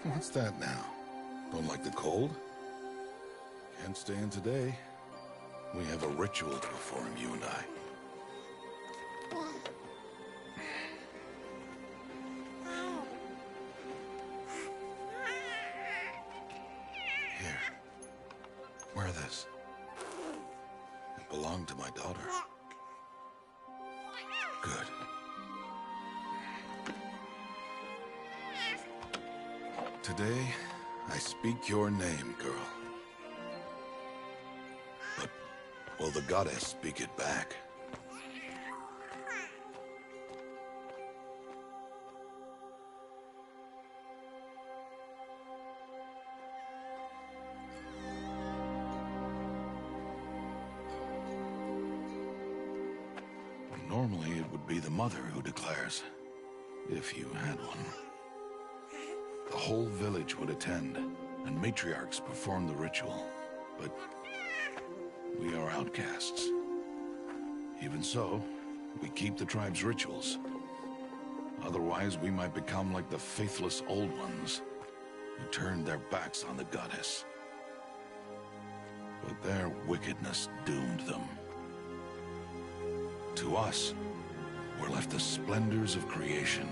What's that now? Don't like the cold? Can't stay in today. We have a ritual to perform, you and I. Here. Wear this. It belonged to my daughter. Good. Today, I speak your name, girl. But will the goddess speak it back? Normally, it would be the mother who declares, if you had one. The whole village would attend, and matriarchs perform the ritual. But we are outcasts. Even so, we keep the tribe's rituals. Otherwise, we might become like the faithless old ones, who turned their backs on the goddess. But their wickedness doomed them. To us, were left the splendors of creation,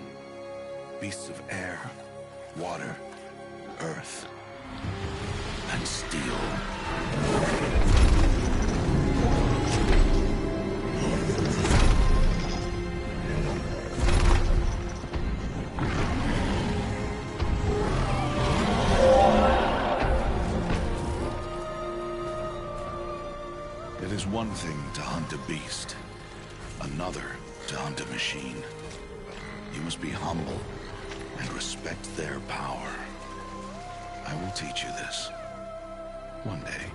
beasts of air, water, earth, and steel. It is one thing to hunt a beast, another to hunt a machine. You must be humble and respect their power. I will teach you this. One day.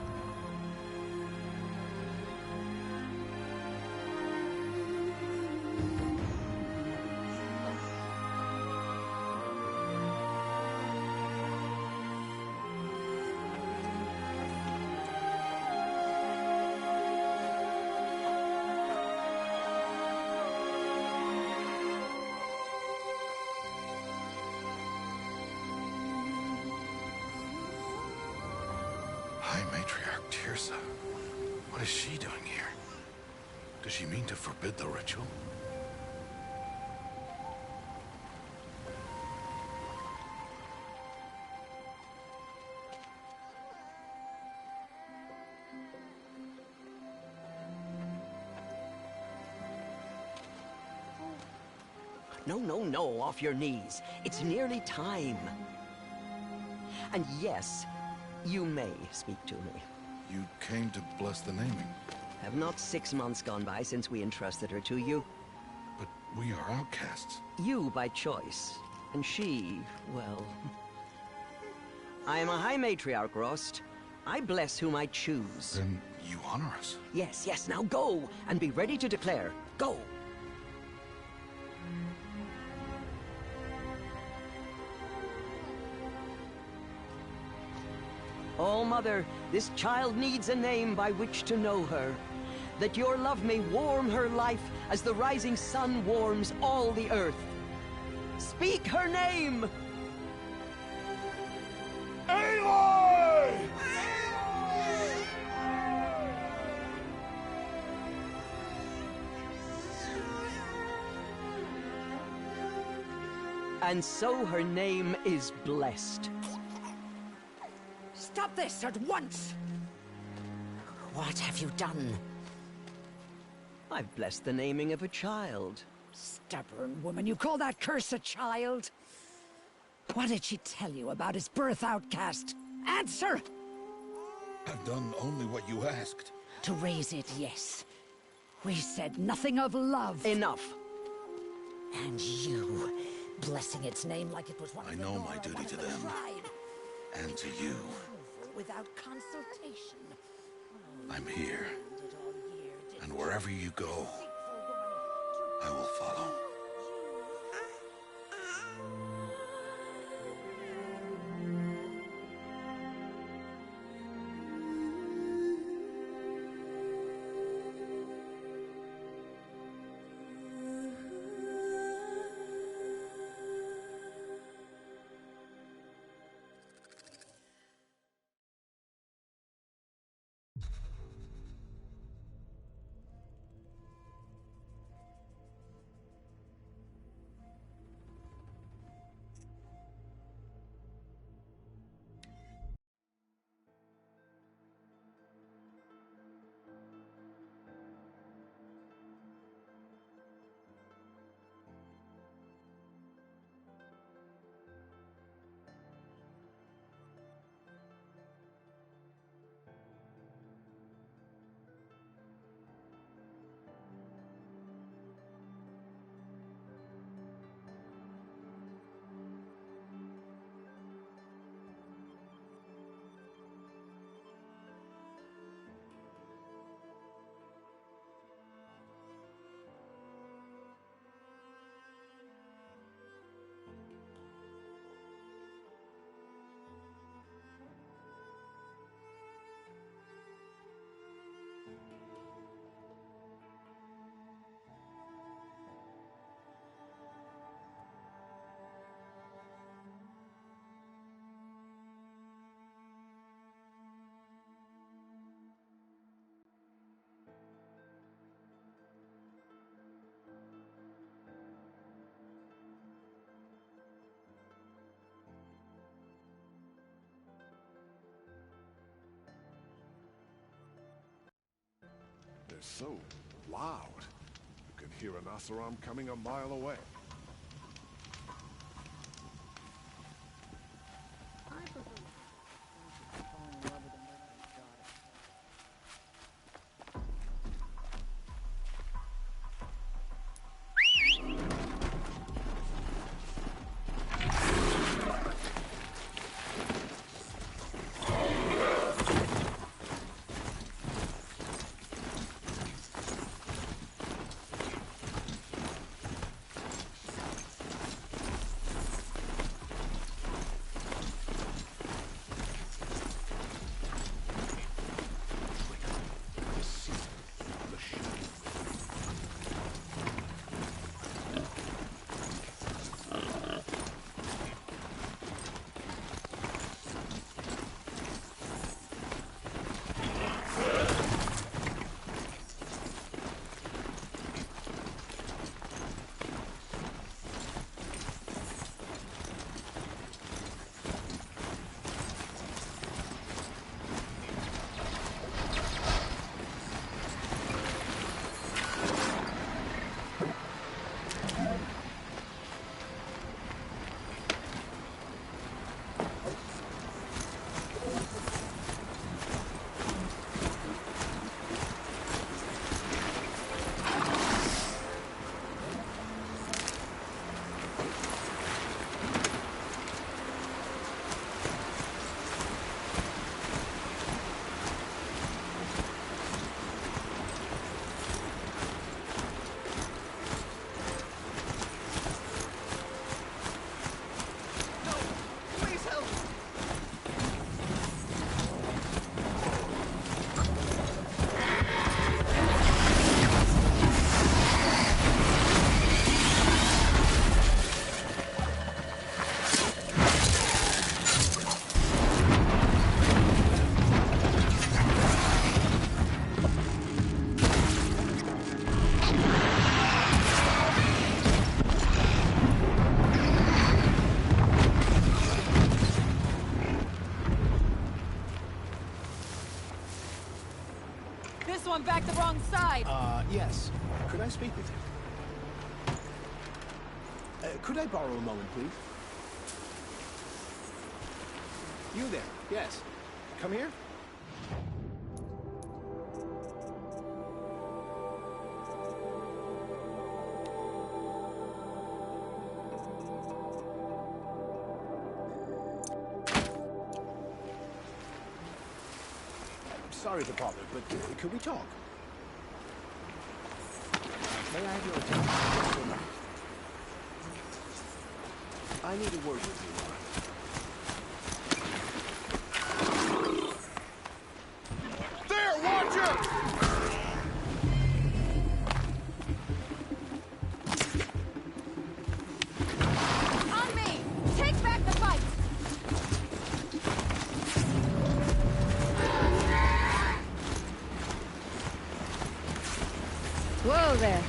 High Matriarch Tirsa. What is she doing here? Does she mean to forbid the ritual? No, no, no, off your knees. It's nearly time. And yes, you may speak to me. You came to bless the naming. Have not 6 months gone by since we entrusted her to you? But we are outcasts. You by choice, and she, well... I am a High Matriarch, Rost. I bless whom I choose. Then you honor us. Yes, yes, now go, and be ready to declare. Go! Oh, Mother, this child needs a name by which to know her. That your love may warm her life as the rising sun warms all the earth. Speak her name! Aloy! And so her name is blessed. Stop this at once! What have you done? I've blessed the naming of a child. Stubborn woman, you call that curse a child? What did she tell you about his birth, outcast? Answer! I've done only what you asked. To raise it, yes. We said nothing of love. Enough. And you, blessing its name like it was one of I the know Nora, my duty one of to the them. tribe. And to you. Without consultation. I'm here. And wherever you go, I will follow. so loud. You can hear an Oseram coming a mile away. One back the wrong side. Yes. Could I speak with you? Could I borrow a moment, please? You there? Yes. Come here. Sorry to bother, but could we talk? May I have your attention for a moment? I need a word with you. There, watch it! On me! Take back the fight! Whoa there.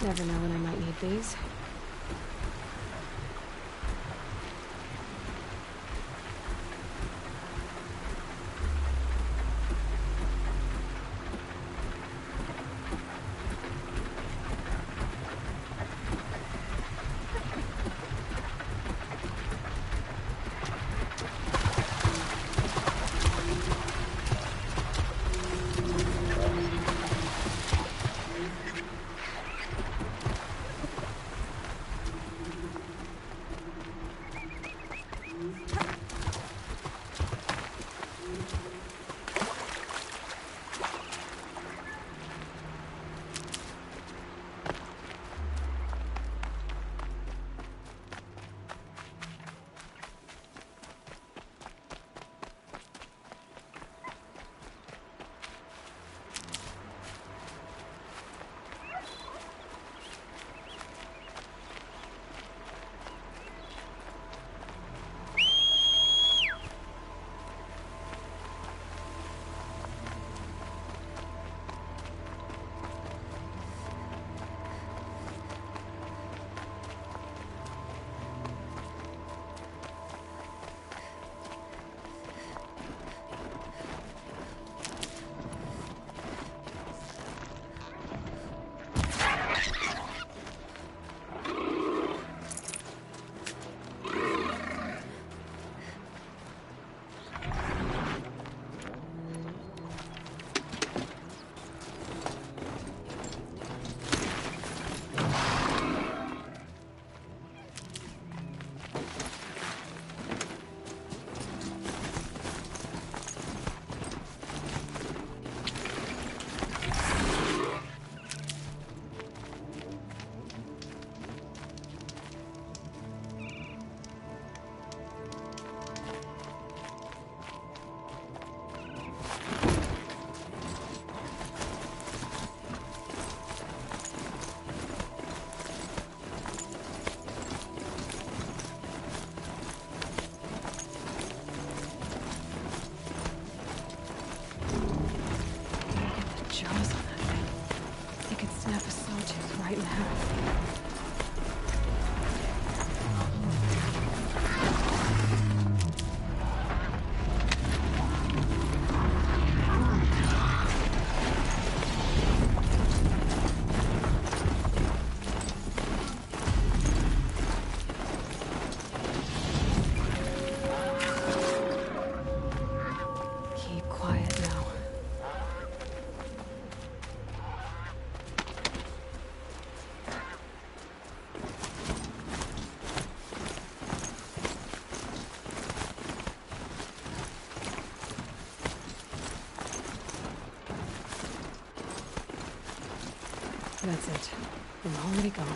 Never know when I might need these. That's it. I'm already gone.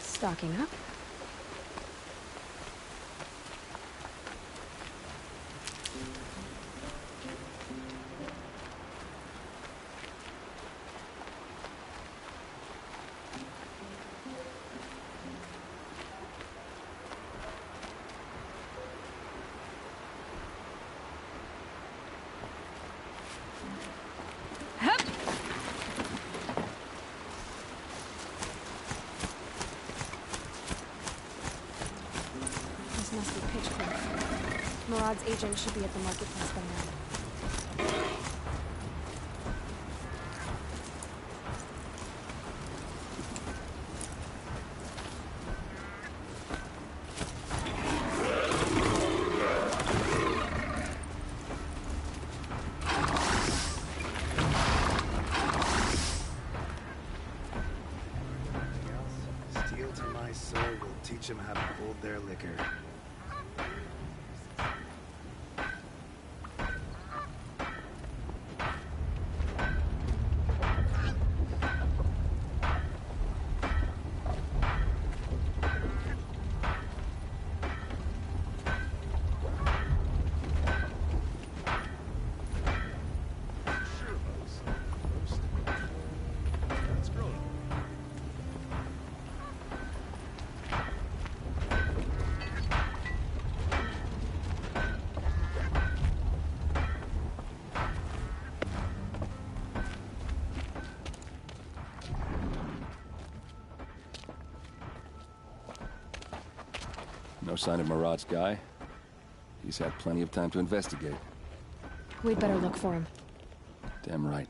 Stocking up. Must be pitch quick. Murad's agent should be at the marketplace by now. Steel to my soul will teach them how to hold their liquor. No sign of Murad's guy. He's had plenty of time to investigate. We'd better look for him. Damn right.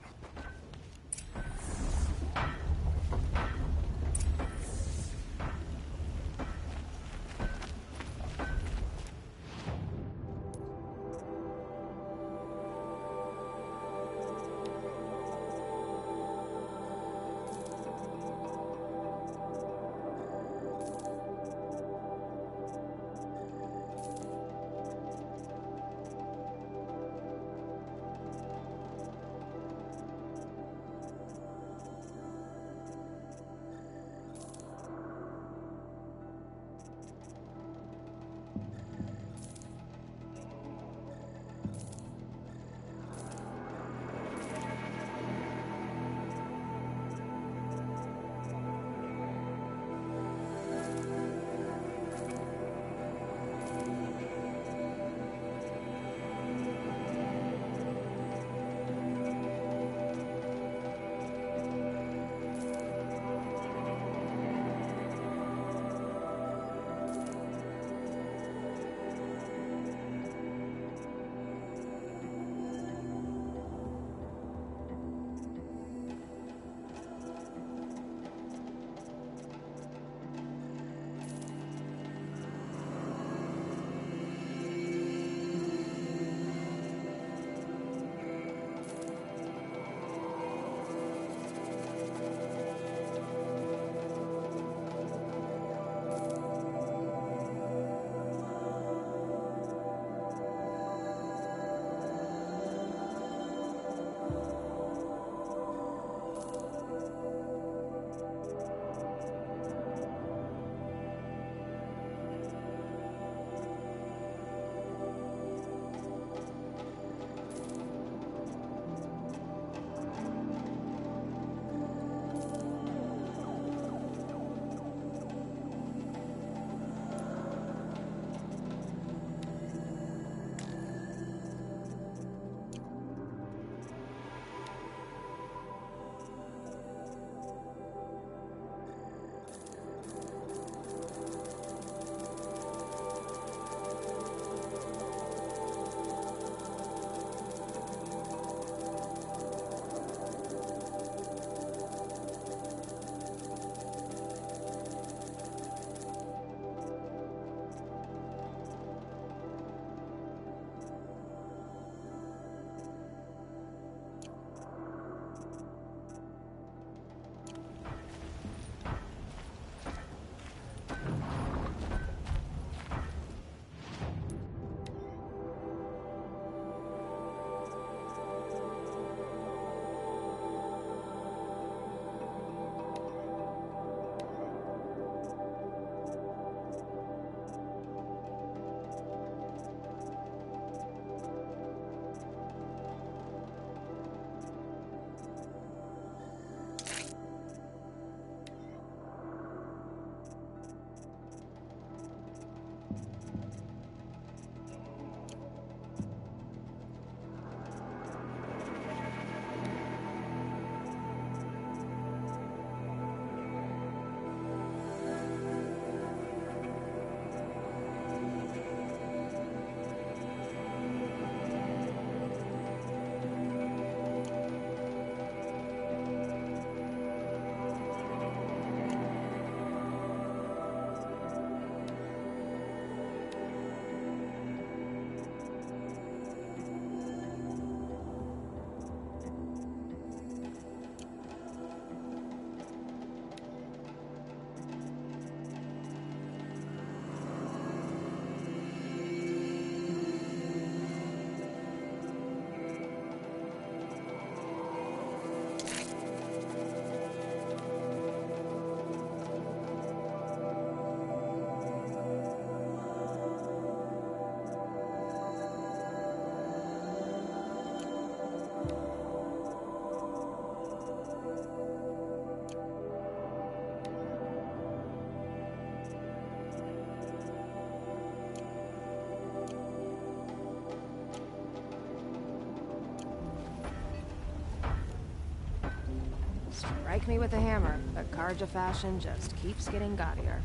Strike me with a hammer, but Karja fashion just keeps getting gaudier.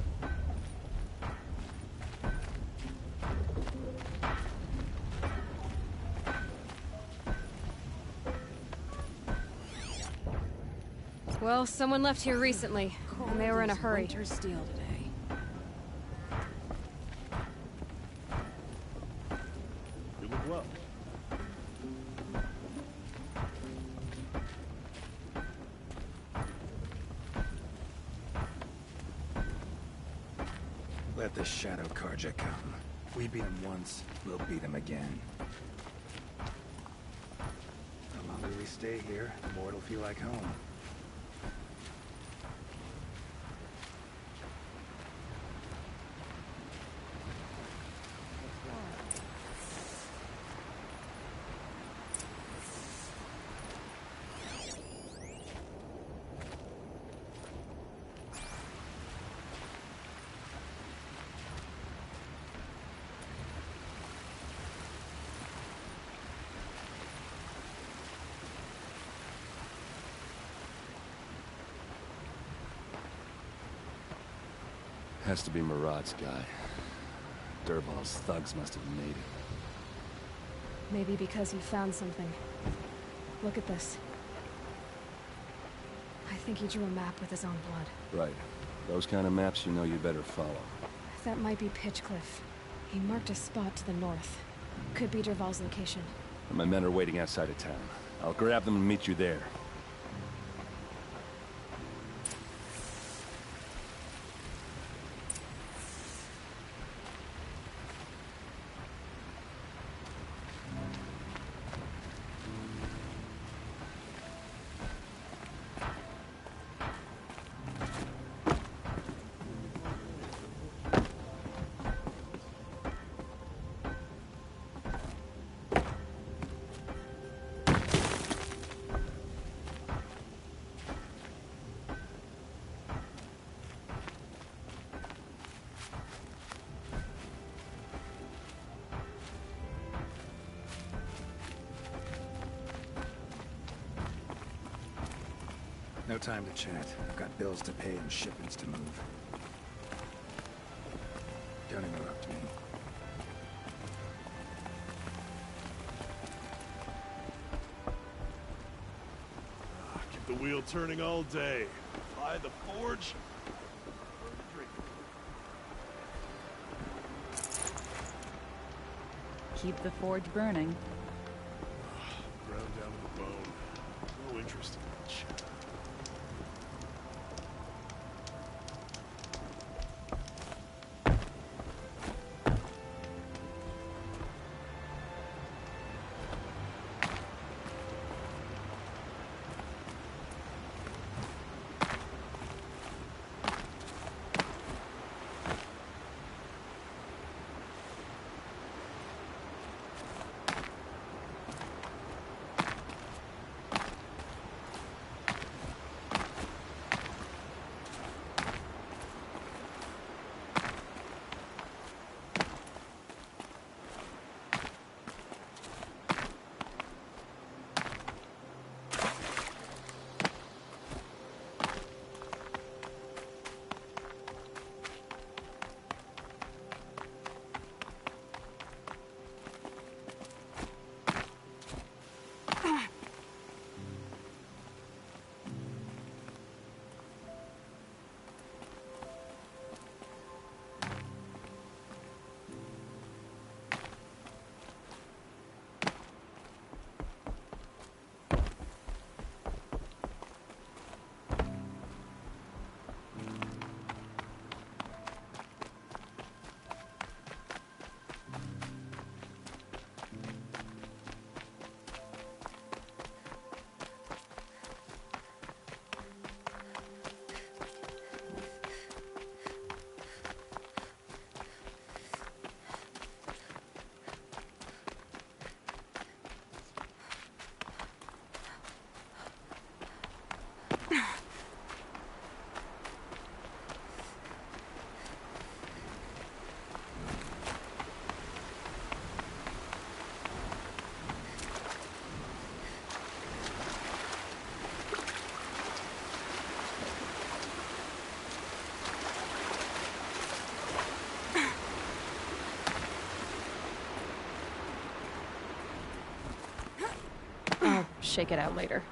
Well, someone left here recently, and they were in a hurry. Winter steel today. You look well. Let the Shadow Karja come. We beat him once, we'll beat him again. The longer we stay here, the more it'll feel like home. Has to be Murad's guy. Dervahl's thugs must have made it. Maybe because he found something. Look at this. I think he drew a map with his own blood. Right. Those kind of maps you know you better follow. That might be Pitchcliff. He marked a spot to the north. Could be Dervahl's location. My men are waiting outside of town. I'll grab them and meet you there. No time to chat. I've got bills to pay and shipments to move. Don't interrupt me. Keep the wheel turning all day. By the forge. Keep the forge burning. Ground down to the bone. No interest in much. Shake it out later.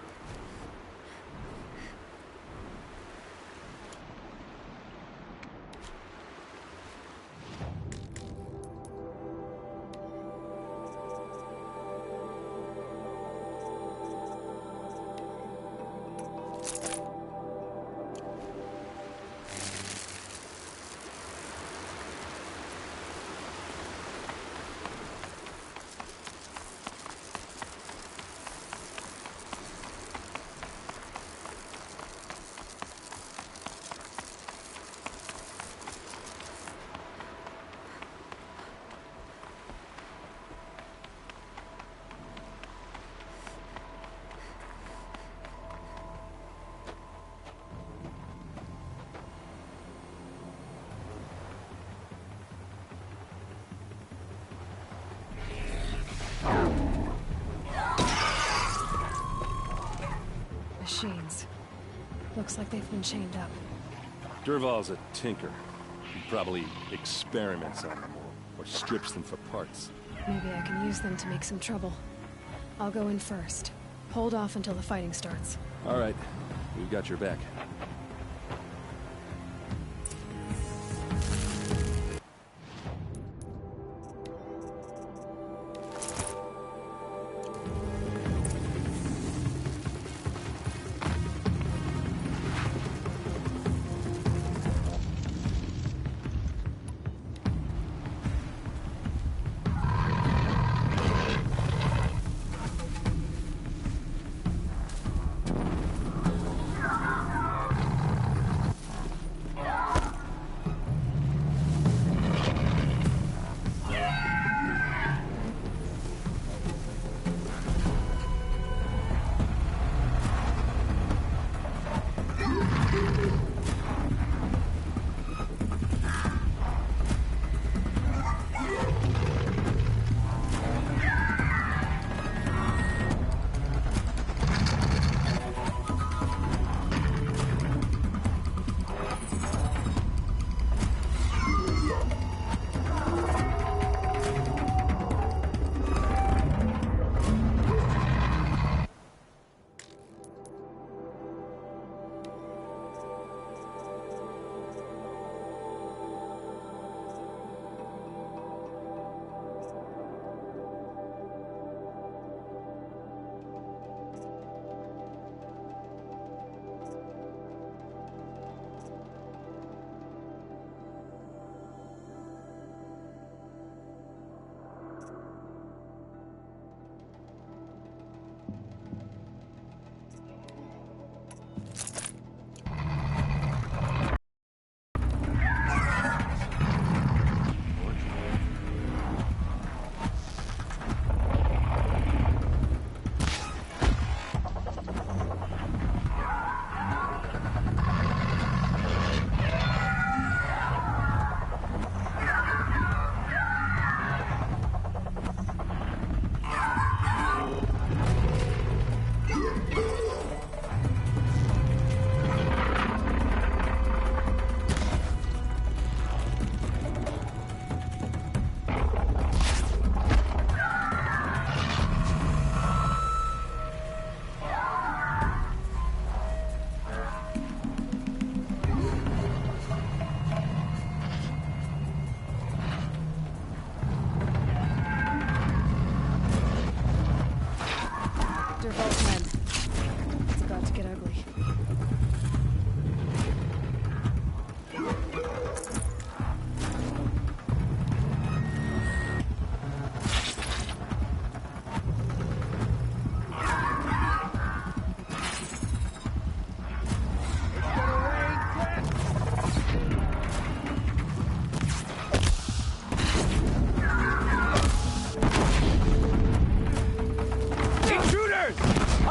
Looks like they've been chained up. Dervahl's a tinker. He probably experiments on them or strips them for parts. Maybe I can use them to make some trouble. I'll go in first. Hold off until the fighting starts. All right. We've got your back. Dervahl's men. It's about to get ugly.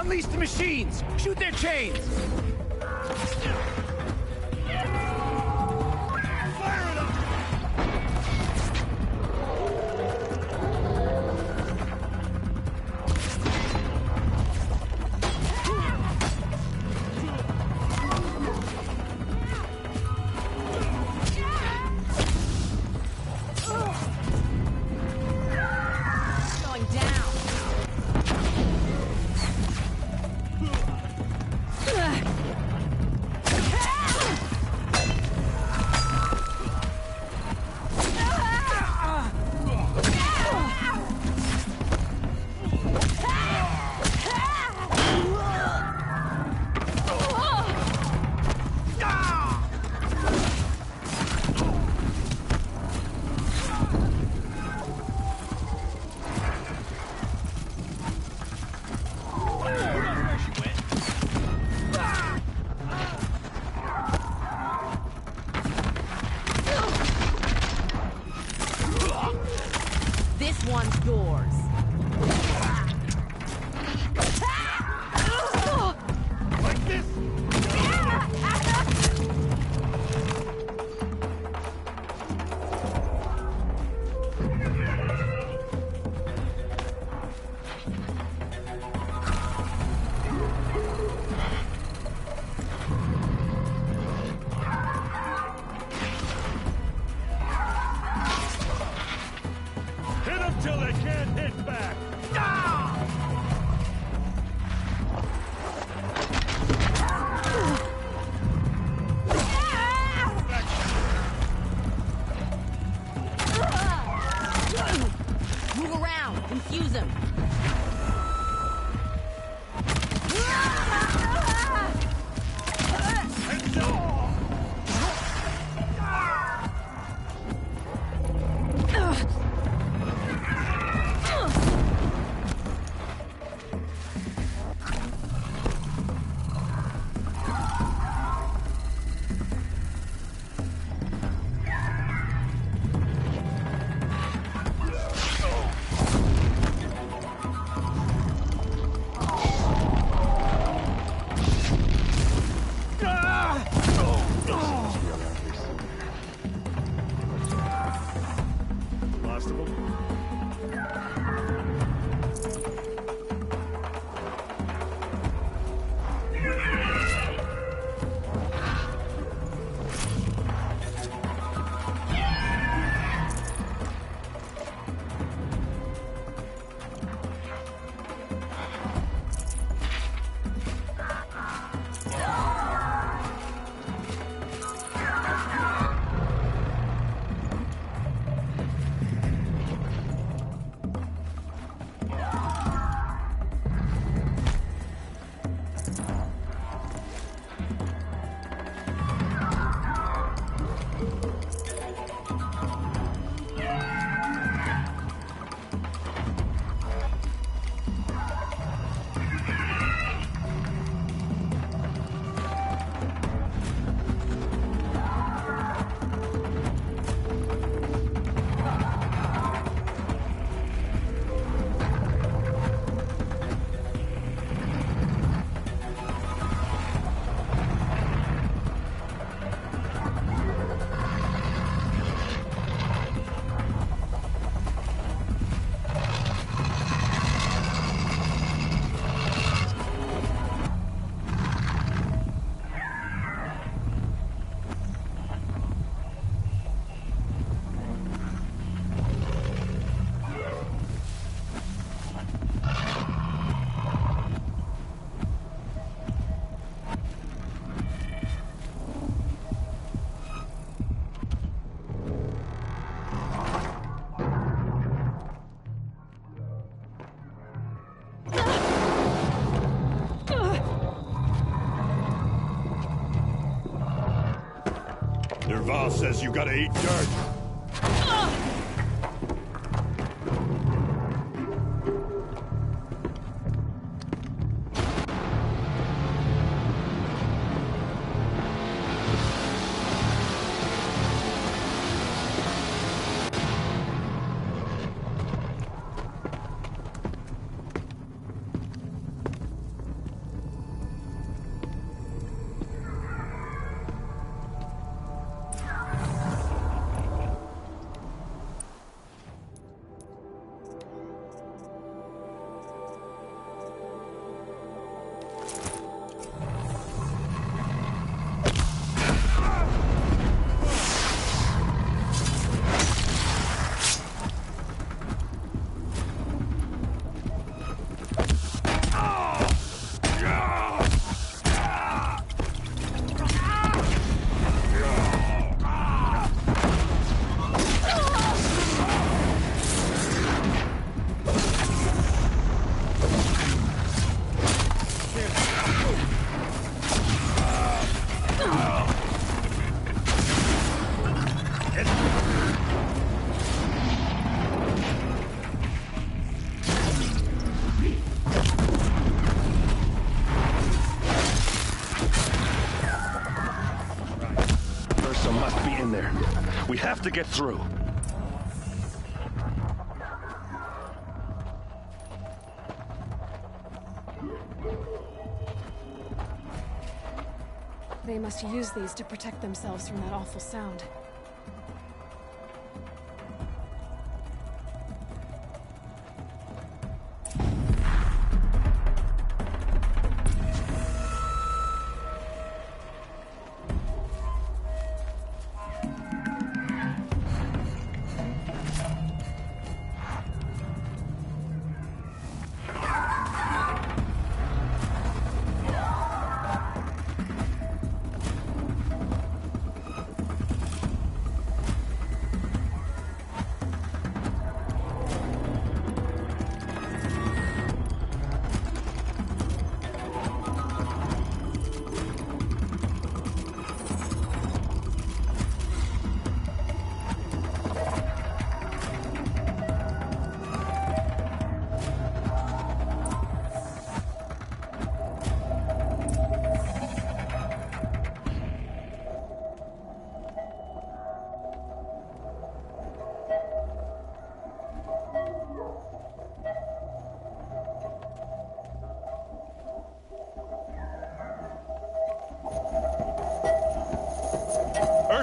Unleash the machines! Shoot their chains! one's yours. Like this! till they can't hit back! Move around! Confuse them! Last of them? Derval says you gotta eat dirt. Must be in there. We have to get through. They must use these to protect themselves from that awful sound.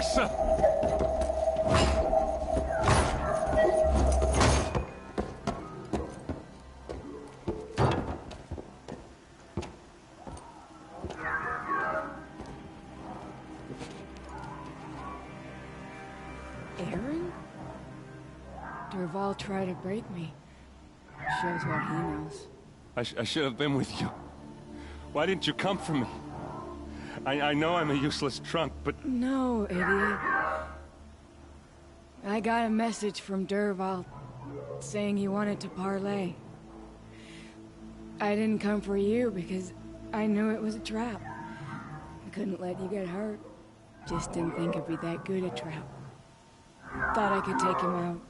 Ursa! Aaron? Dervahl tried to break me. Shows what he knows. I should have been with you. Why didn't you come for me? I know I'm a useless trunk, but... No, idiot. I got a message from Dervahl saying he wanted to parlay. I didn't come for you because I knew it was a trap. I couldn't let you get hurt. Just didn't think it'd be that good a trap. Thought I could take him out.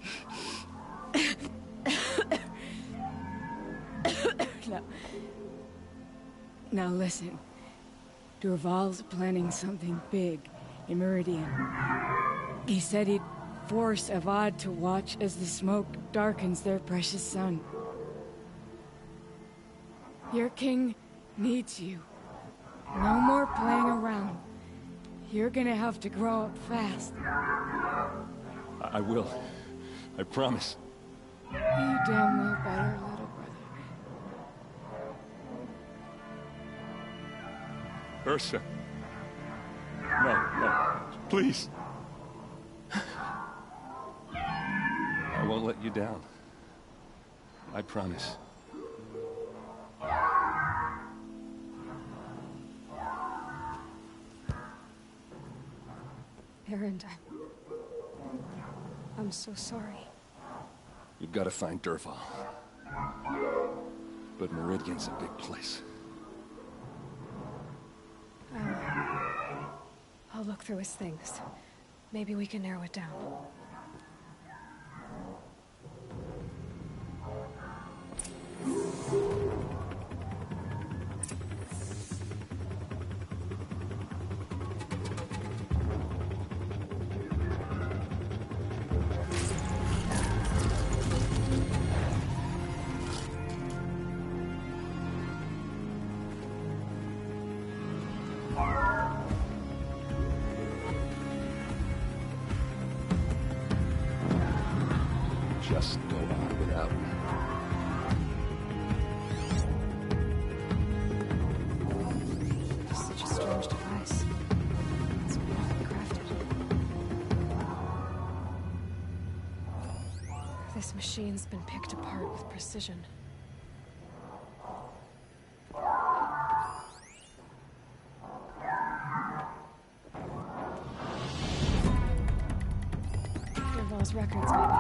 Now listen. Dervahl's planning something big in Meridian. He said he'd force Avad to watch as the smoke darkens their precious sun. Your king needs you. No more playing around. You're gonna have to grow up fast. I will. I promise. You damn well better, little brother. Ursa. No, please. I won't let you down. I promise. Aaron, I'm so sorry. You've got to find Dervahl. But Meridian's a big place. I'll look through his things. Maybe we can narrow it down. Just go on without me. Such a strange device. It's beautifully crafted. This machine's been picked apart with precision. Dervahl's records, maybe.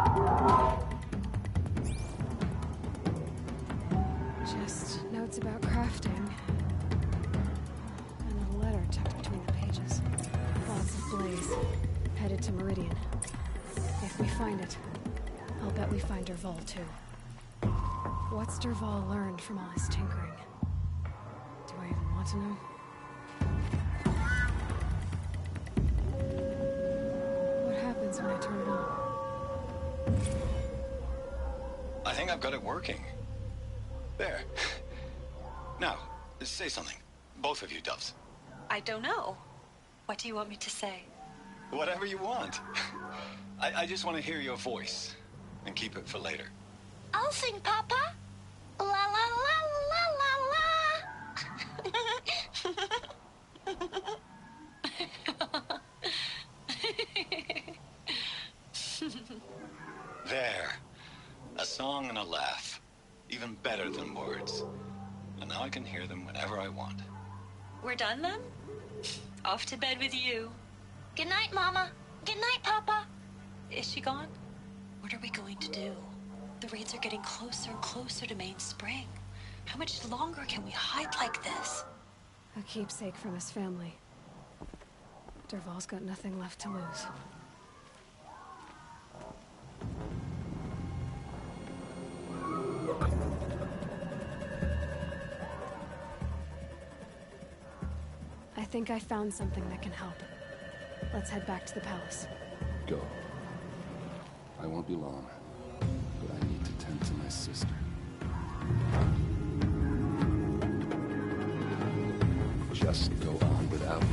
Just notes about crafting. And a letter tucked between the pages. Lots of blaze. Headed to Meridian. If we find it, I'll bet we find Dervahl too. What's Dervahl learned from all his tinkering? Do I even want to know? What happens when I turn it on? I think I've got it working. There. Now, say something. Both of you, doves. I don't know. What do you want me to say? Whatever you want. I just want to hear your voice. And keep it for later. I'll sing, Papa. La la la la la la. There. A song and a laugh. Even better than words. And now I can hear them whenever I want. We're done then? Off to bed with you. Good night, Mama. Good night, Papa. Is she gone? What are we going to do? The raids are getting closer and closer to Main Spring. How much longer can we hide like this? A keepsake from his family. Dervahl's got nothing left to lose. I think I found something that can help. Let's head back to the palace. Go. I won't be long, but I need to tend to my sister. Just go on without me.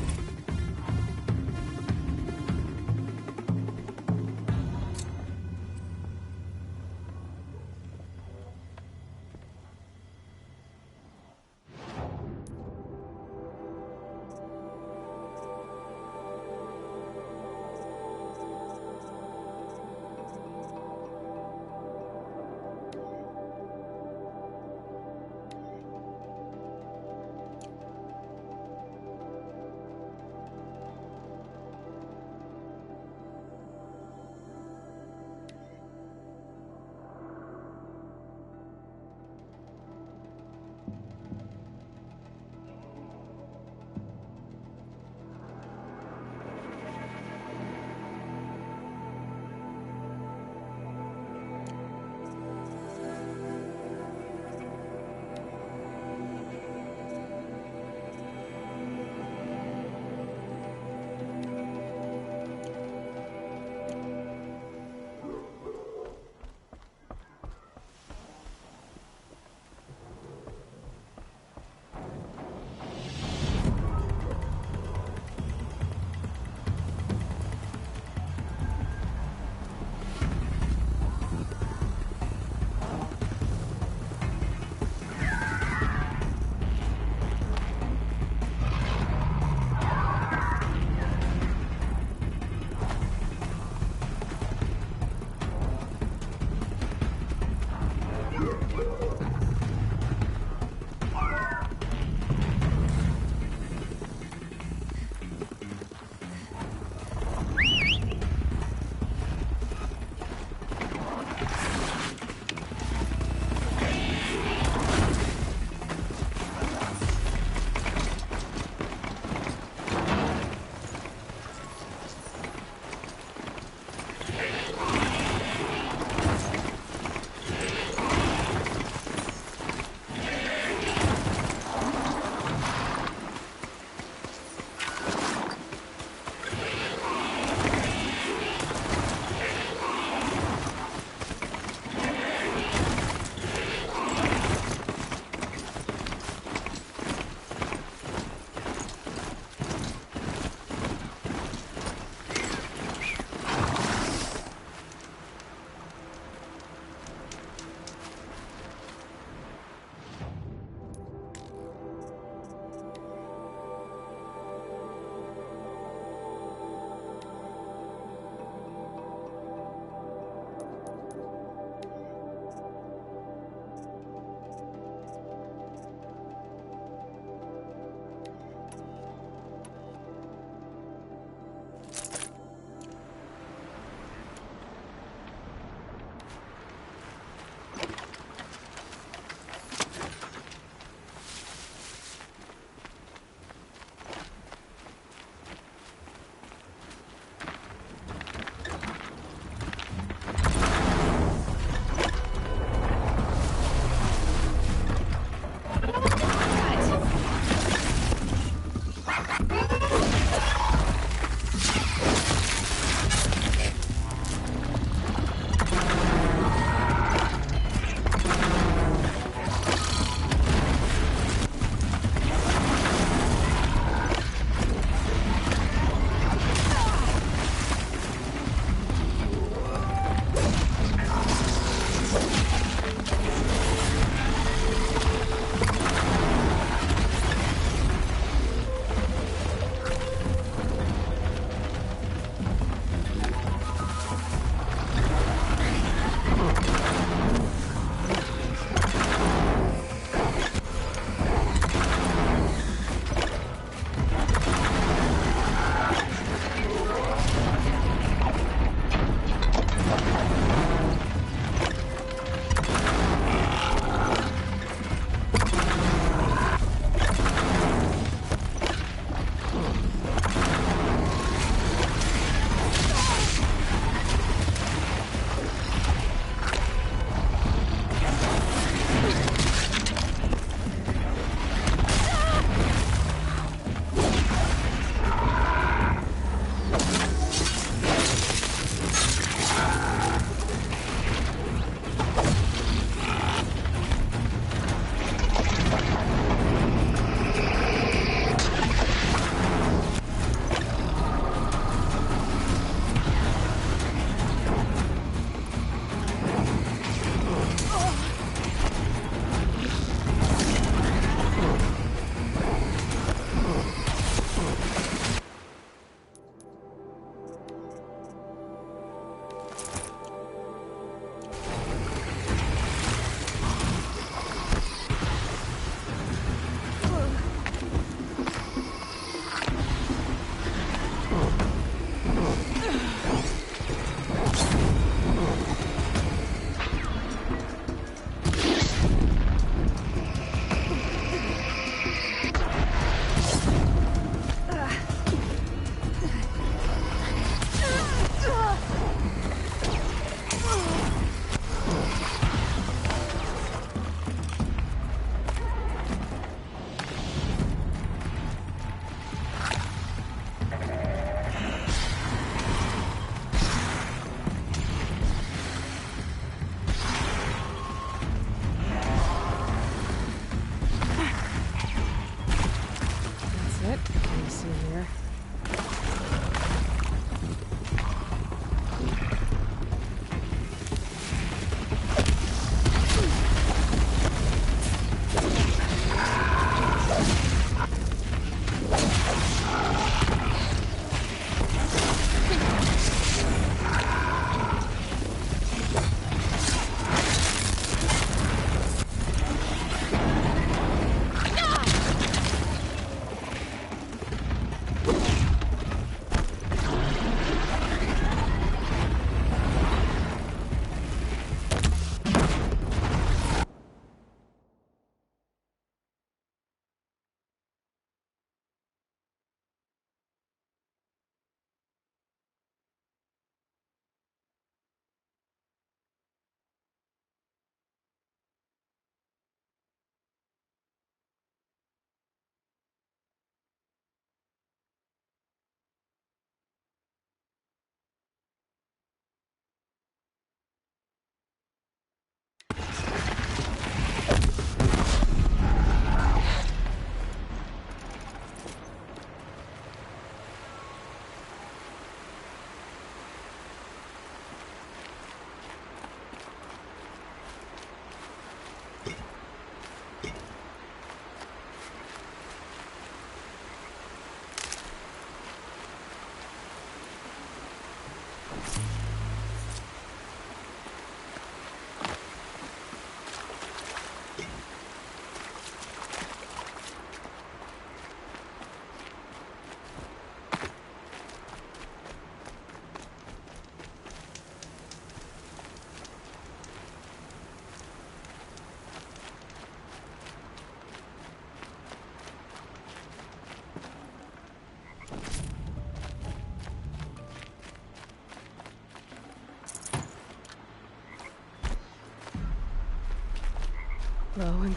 Low and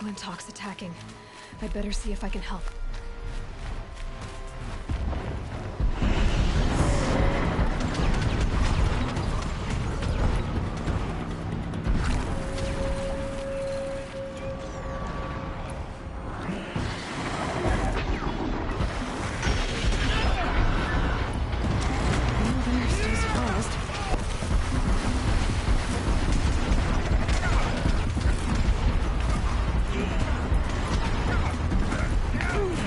Glintock's attacking. I'd better see if I can help. Ooh.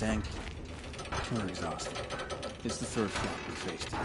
Thank you. We're exhausted. It's the third flop we faced today.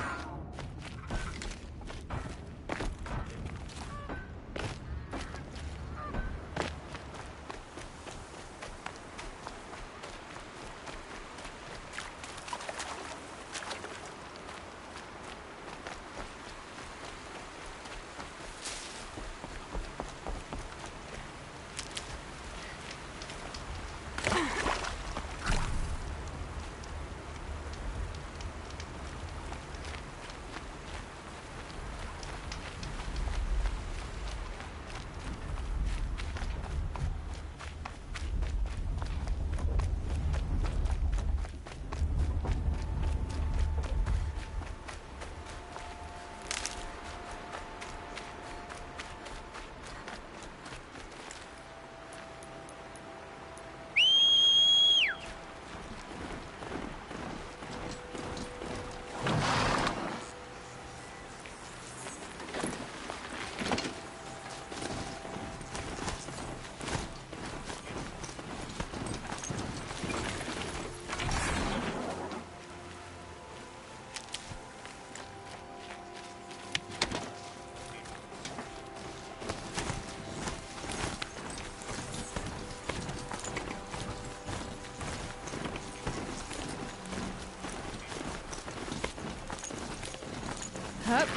Hup.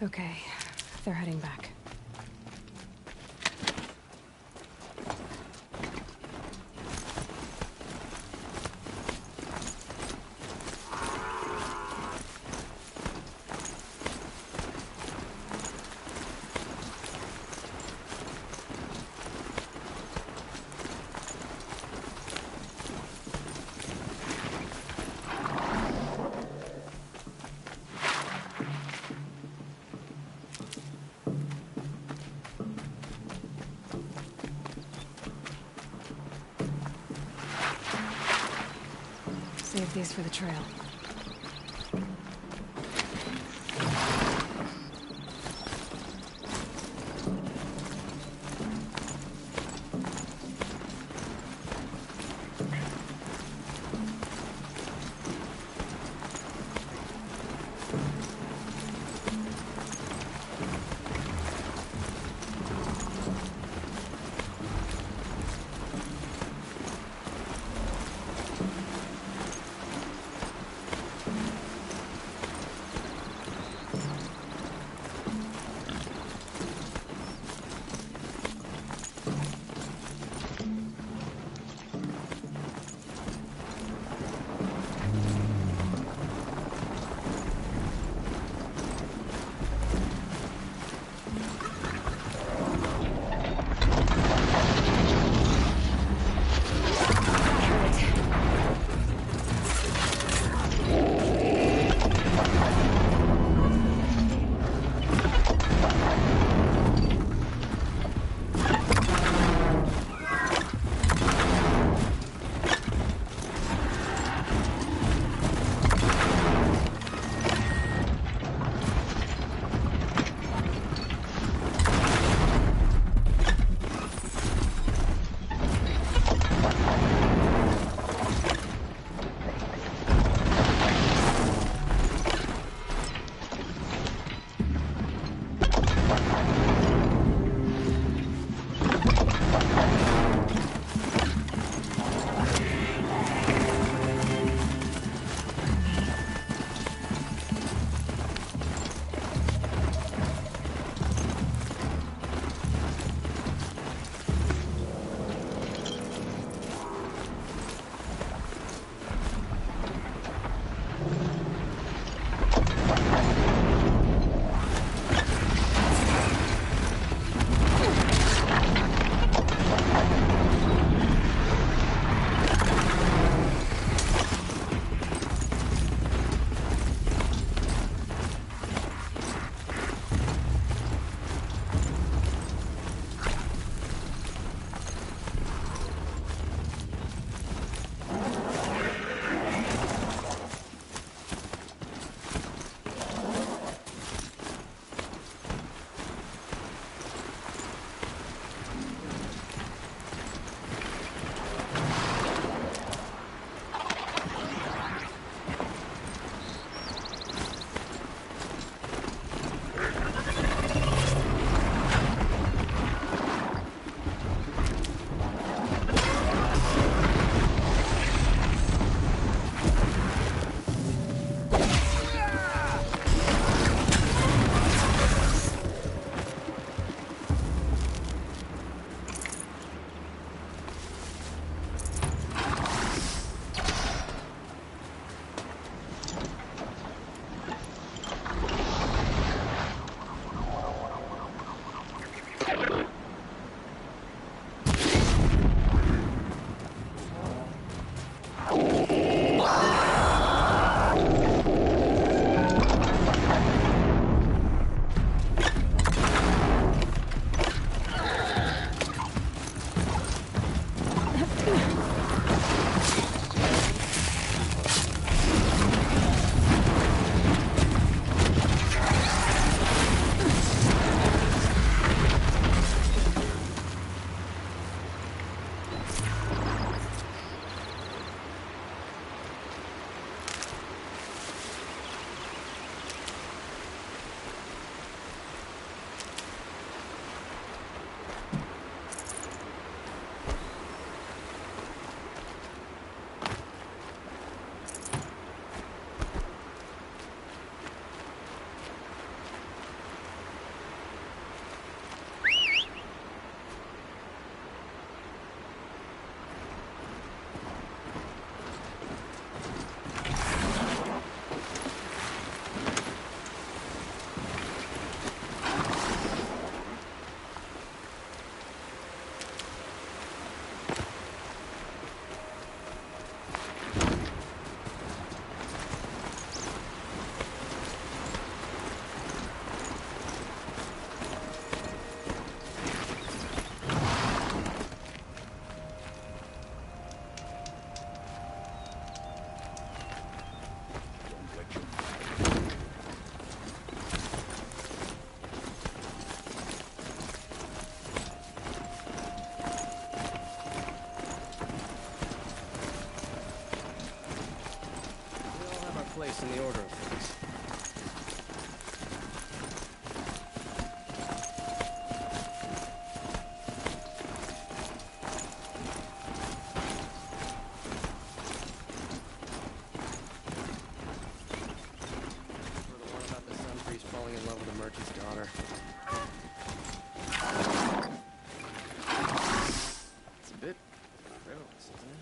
Okay, they're heading back. Save these for the trail. falling in love with a merchant's daughter. It's a bit frivolous, isn't it?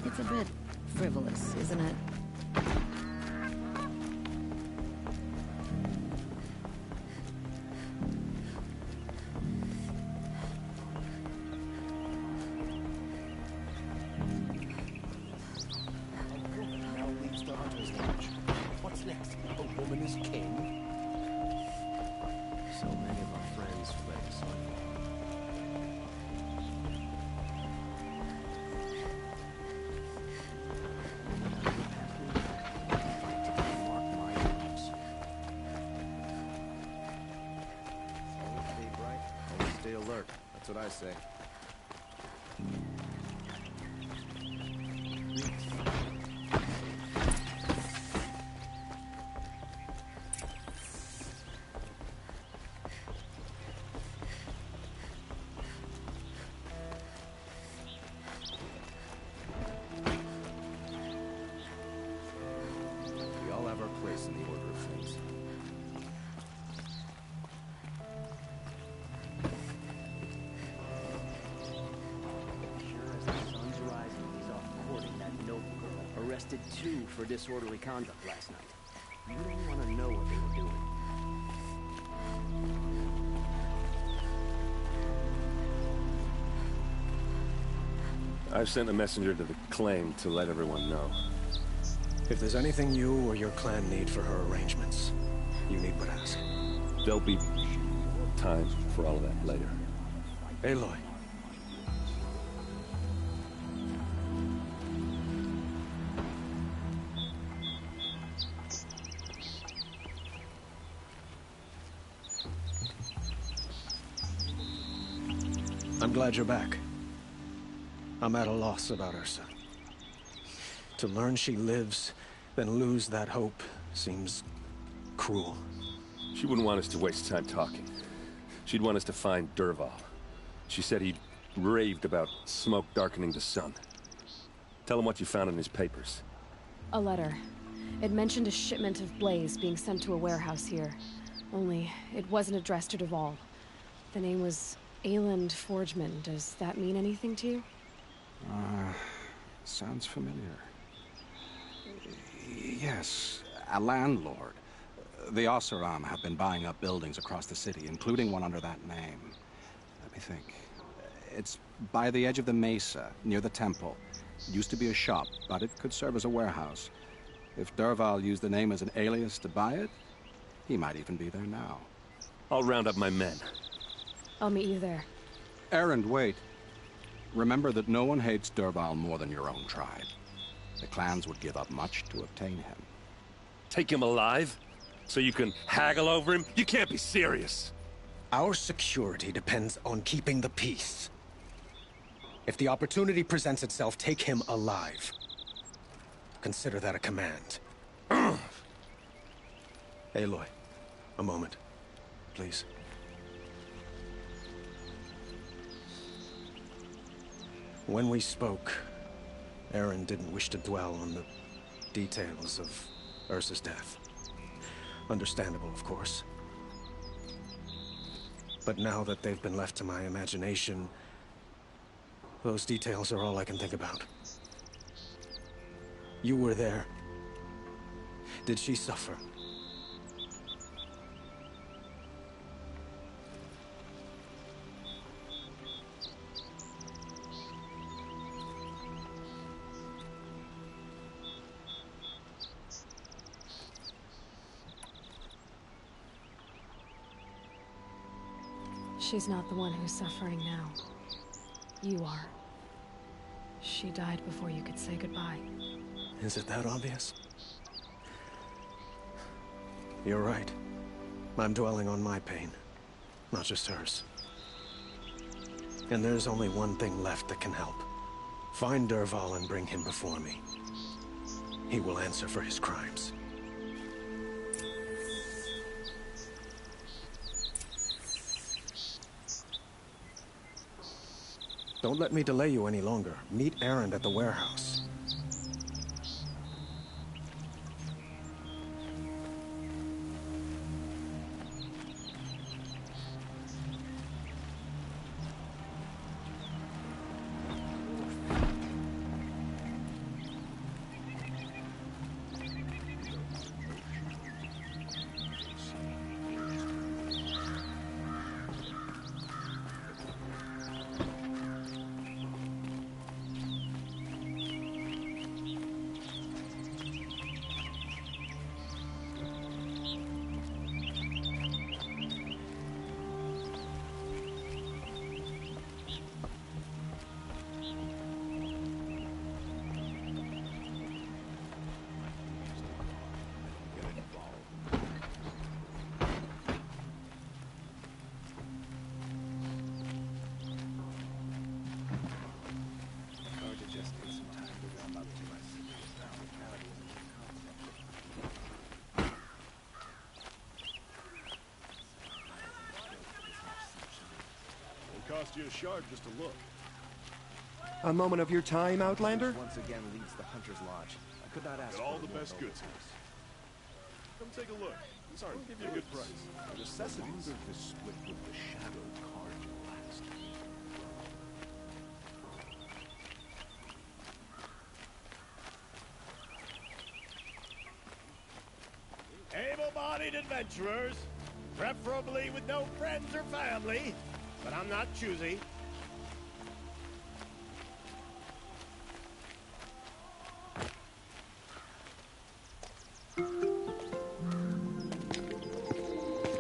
It's a bit frivolous, isn't it? Now leaves the hunter's lodge. What's next? A woman is king? So many of our friends fled to Sunfall. Stay alert. That's what I say. We all have our place in the order of things. Arrested 2 for disorderly conduct last night. You don't want to know what they were doing. I've sent a messenger to the claim to let everyone know. If there's anything you or your clan need for her arrangements, you need but ask. There'll be time for all of that later. Aloy. I'm glad you're back. I'm at a loss about Ursa. To learn she lives, then lose that hope, seems cruel. She wouldn't want us to waste time talking. She'd want us to find Dervahl. She said he raved about smoke darkening the sun. Tell him what you found in his papers. A letter. It mentioned a shipment of blaze being sent to a warehouse here. Only, it wasn't addressed to Dervahl. The name was Ayland Forgeman. Does that mean anything to you? Sounds familiar. Yes, a landlord. The Oseram have been buying up buildings across the city, including one under that name. Let me think. It's by the edge of the mesa, near the temple. It used to be a shop, but it could serve as a warehouse. If Dervahl used the name as an alias to buy it, he might even be there now. I'll round up my men. I'll meet you there. Erend, wait. Remember that no one hates Dervahl more than your own tribe. The clans would give up much to obtain him. Take him alive? So you can haggle over him? You can't be serious. Our security depends on keeping the peace. If the opportunity presents itself, take him alive. Consider that a command. Aloy, a moment, please. When we spoke, Erend didn't wish to dwell on the details of Ursa's death. Understandable, of course. But now that they've been left to my imagination, those details are all I can think about. You were there. Did she suffer? She's not the one who's suffering now. You are. She died before you could say goodbye. Is it that obvious? You're right. I'm dwelling on my pain, not just hers. And there's only one thing left that can help. Find Dervahl and bring him before me. He will answer for his crimes. Don't let me delay you any longer. Meet Erend at the warehouse. Cost you a shard just to look. A moment of your time, Outlander? Once again leads the Hunter's Lodge. I could not ask Got all for the more best noble goods here. price. Come take a look. Sorry, we'll give you a good price. Necessities. This split with the shadow card last. Able-bodied adventurers, preferably with no friends or family, but I'm not choosy.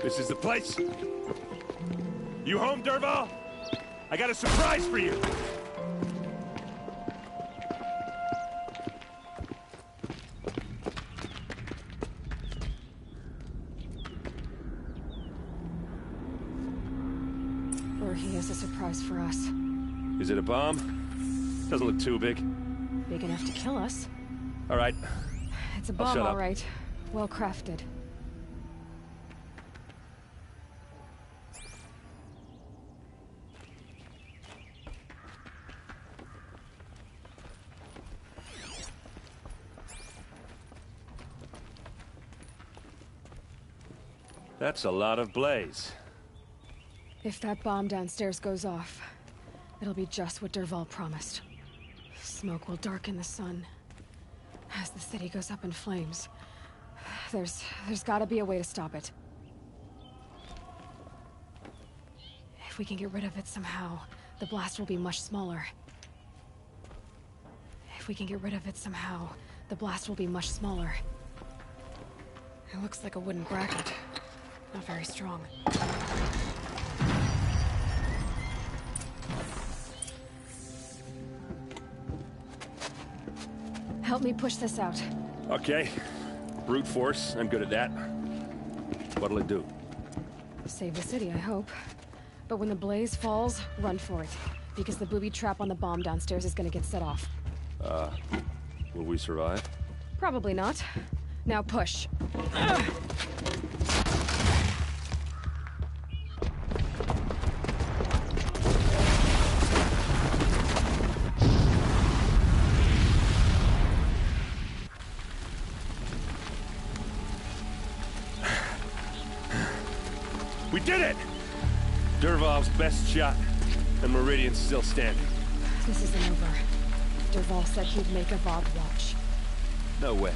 This is the place. You home, Dervahl? I got a surprise for you. Or he has a surprise for us. Is it a bomb? Doesn't look too big. Big enough to kill us. All right. It's a I'll bomb, shut up. all right. Well crafted. That's a lot of blaze. If that bomb downstairs goes off, it'll be just what Dervahl promised. Smoke will darken the sun. As the city goes up in flames, there's gotta be a way to stop it. If we can get rid of it somehow, the blast will be much smaller. If we can get rid of it somehow, the blast will be much smaller. It looks like a wooden bracket. Not very strong. Help me push this out. Okay. Brute force, I'm good at that. What'll it do? Save the city, I hope. But when the blaze falls, run for it. Because the booby trap on the bomb downstairs is gonna get set off. Will we survive? Probably not. Now push. We did it! Dervahl's best shot, and Meridian's still standing. This isn't over. Dervahl said he'd make a Vought watch. No way.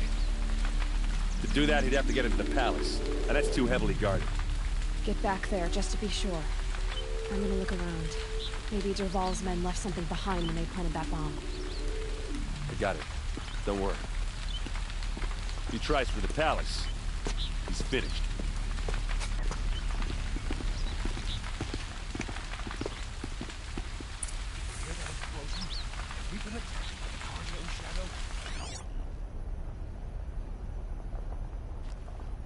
To do that, he'd have to get into the palace, and that's too heavily guarded. Get back there, just to be sure. I'm gonna look around. Maybe Dervahl's men left something behind when they planted that bomb. I got it. Don't worry. If he tries for the palace, he's finished.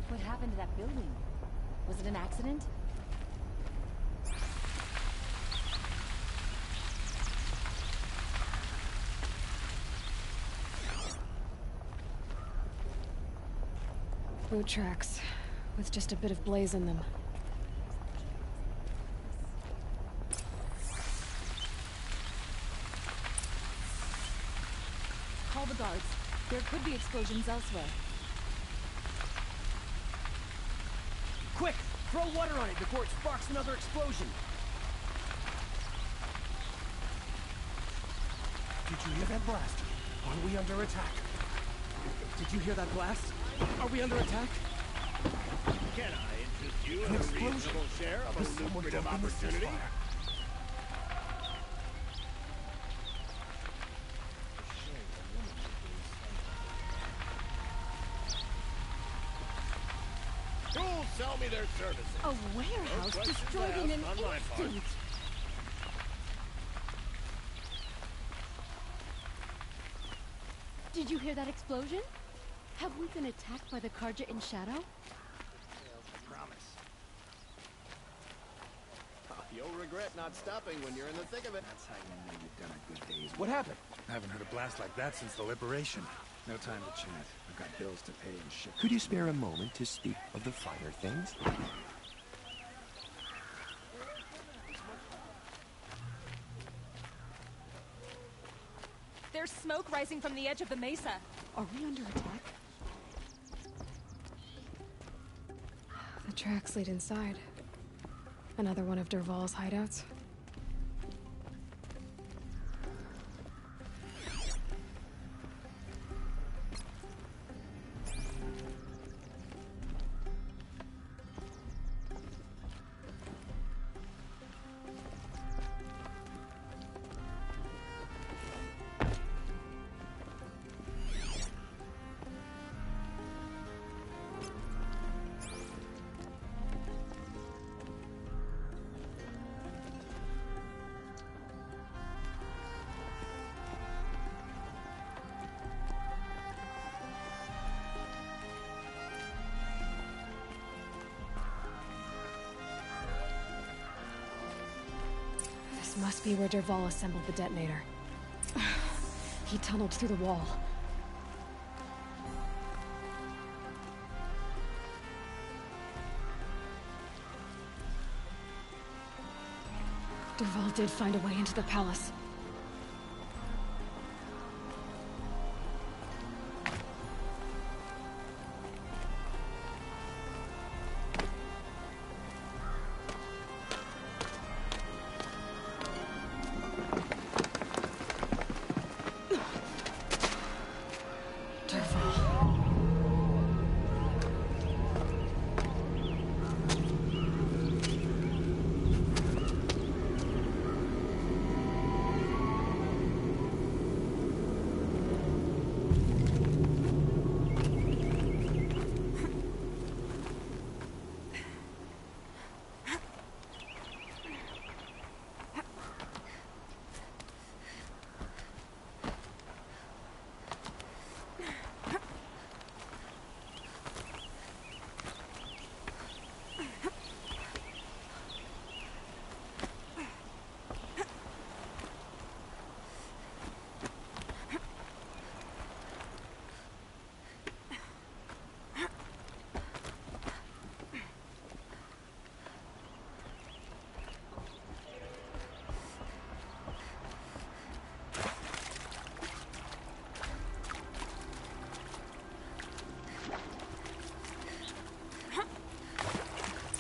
What happened to that building? Was it an accident? Boot tracks, with just a bit of blaze in them. Call the guards. There could be explosions elsewhere. Quick! Throw water on it before it sparks another explosion! Did you hear that blast? Are we under attack? Did you hear that blast? Are we under attack? Can I interest you in a reasonable share of a lucrative opportunity? Who'll sell me their services? A warehouse destroyed in an instant! Did you hear that explosion? Have we been attacked by the Karja in shadow? Promise. You'll regret not stopping when you're in the thick of it. That's how you know you've done a good day's work. What happened? I haven't heard a blast like that since the liberation. No time to chat. I've got bills to pay and shit. Could you spare a moment to speak of the finer things? There's smoke rising from the edge of the mesa. Are we under attack? The tracks lead inside. Another one of Dervahl's hideouts. This must be where Dervahl assembled the detonator. He tunneled through the wall. Dervahl did find a way into the palace.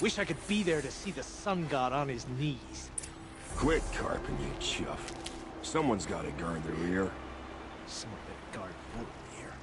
Wish I could be there to see the sun god on his knees. Quit carping, you chuff. Someone's gotta guard the rear. Someone better guard your rear.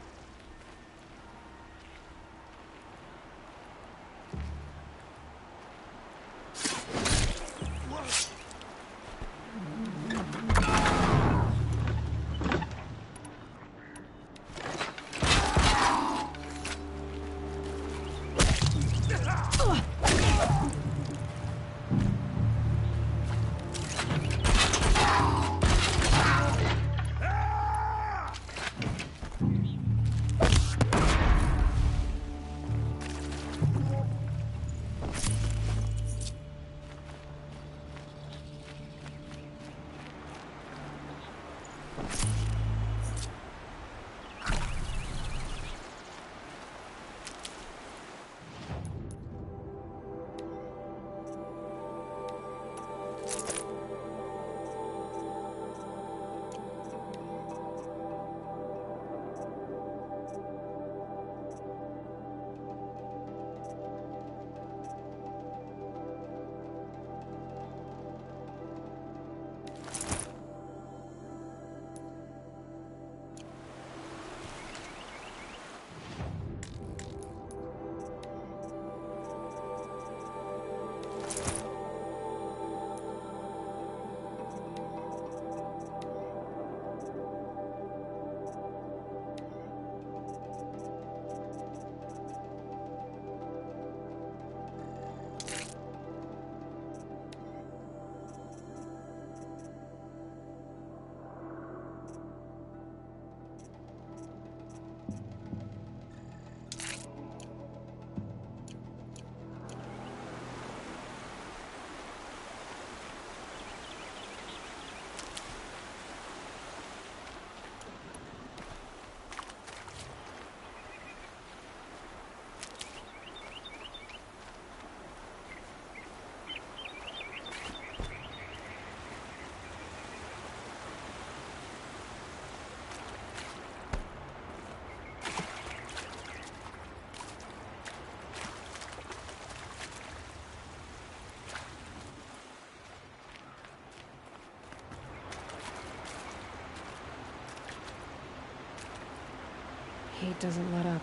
Hate doesn't let up.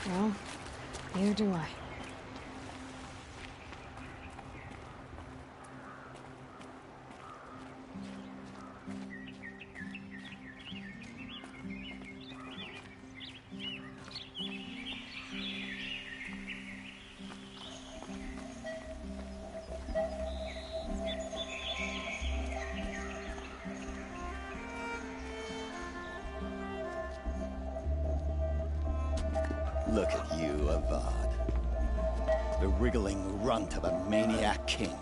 Well, neither do I. Look at you, Avad. The wriggling runt of a maniac king.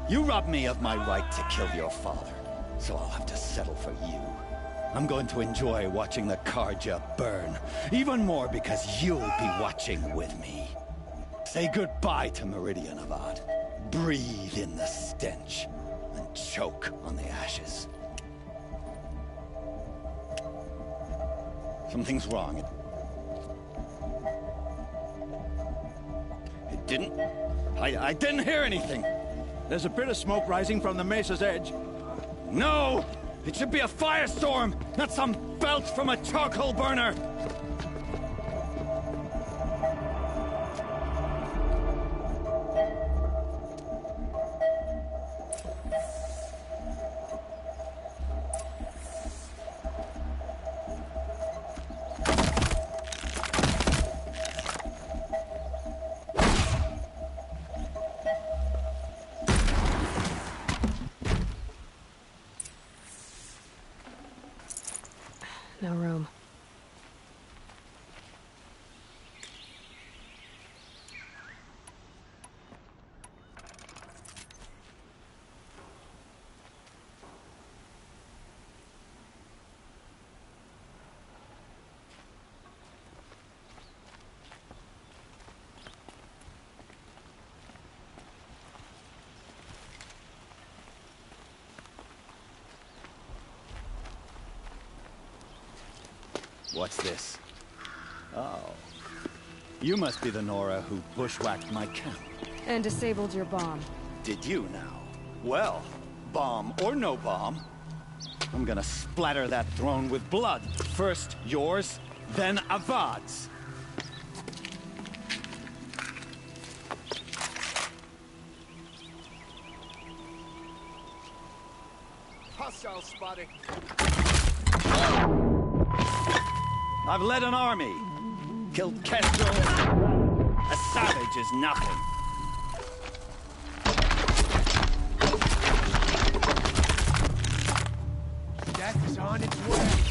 You robbed me of my right to kill your father, so I'll have to settle for you. I'm going to enjoy watching the Karja burn, even more because you'll be watching with me. Say goodbye to Meridian Avad. Breathe in the stench, and choke on the ashes. Something's wrong. It didn't... I didn't hear anything. There's a bit of smoke rising from the mesa's edge. No! It should be a firestorm, not some belch from a charcoal burner! No room. What's this? Oh. You must be the Nora who bushwhacked my camp. And disabled your bomb. Did you now? Well, bomb or no bomb, I'm gonna splatter that throne with blood. First yours, then Avad's. Hostile spotted. I've led an army. Killed Kestrel. A savage is nothing. Death is on its way.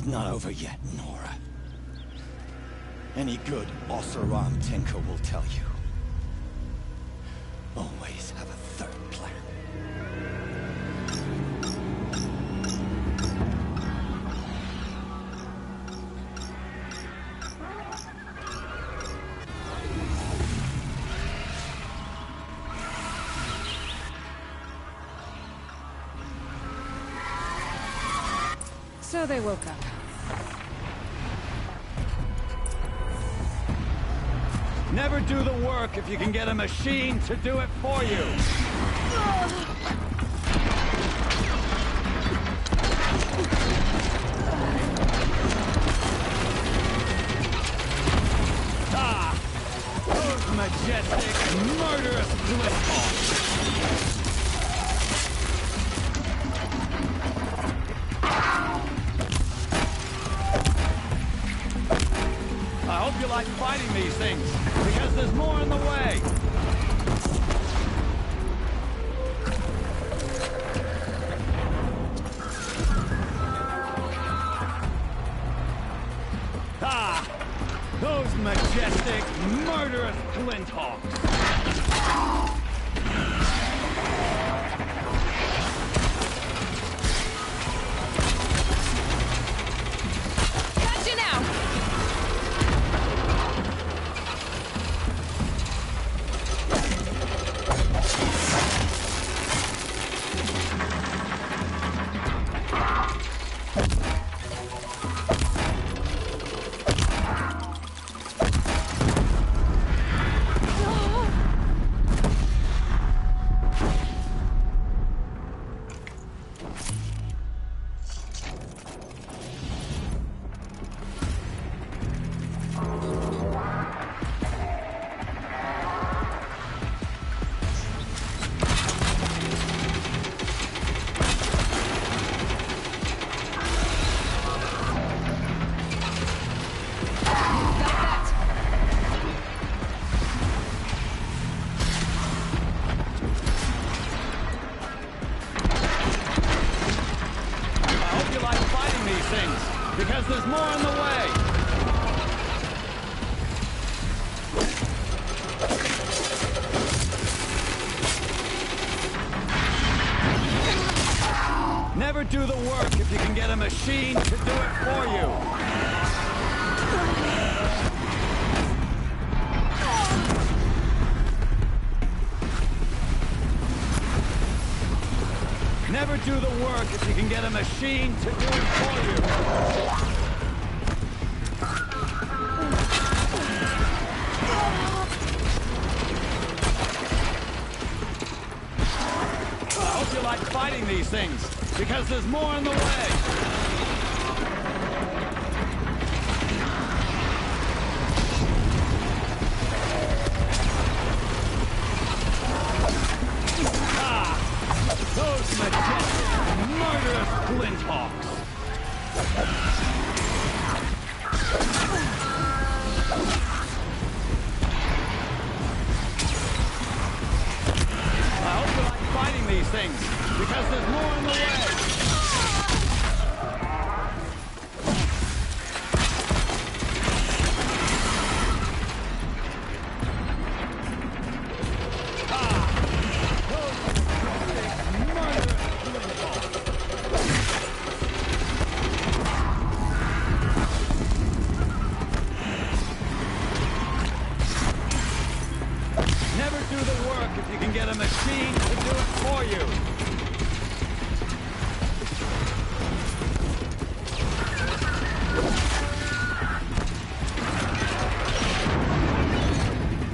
Not over yet, Nora. Any good Oseram tinker will tell you. Always have a third plan. So they woke up. Never do the work if you can get a machine to do it for you. Ah! Those majestic, murderous blissballs! I hope you like fighting these things, because there's more in the way. Ah! Those majestic, murderous flinthawks! do the work if you can get a machine to do it for you. Never do the work if you can get a machine to do it for you. I hope you like fighting these things, because there's more in the way. Those majestic, murderous flinthawks! I hope you like fighting these things, because there's more in the way! Never do the work if you can get a machine to do it for you.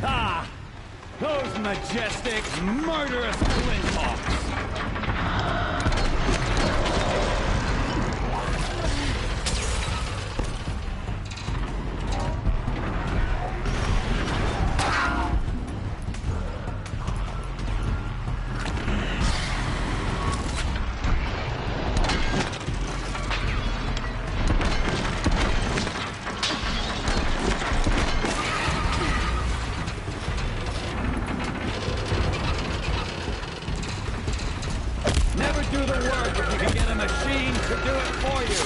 Ah! Those majestic, murderous flinthawks! Never do the work if you can get a machine to do it for you.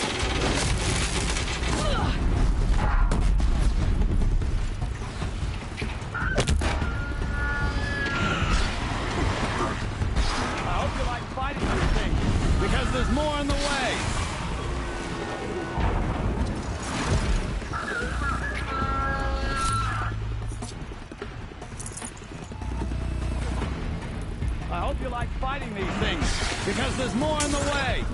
I hope you like fighting these things, because there's more in the way. I hope you like fighting these things, because there's more in the way.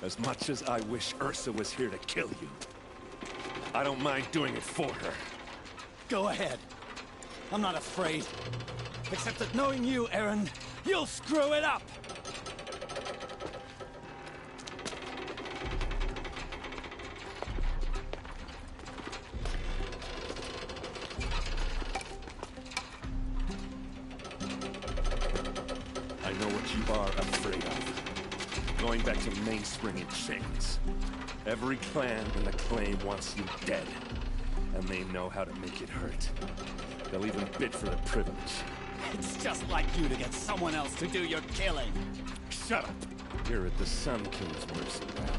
As much as I wish Ursa was here to kill you, I don't mind doing it for her. Go ahead. I'm not afraid. Except that knowing you, Aaron, you'll screw it up! I know what you are afraid of. Going back to Mainspring in chains. Every clan in the claim wants you dead. And they know how to make it hurt. They'll even bid for the privilege. It's just like you to get someone else to do your killing. Shut up! You're at the Sun King's mercy now.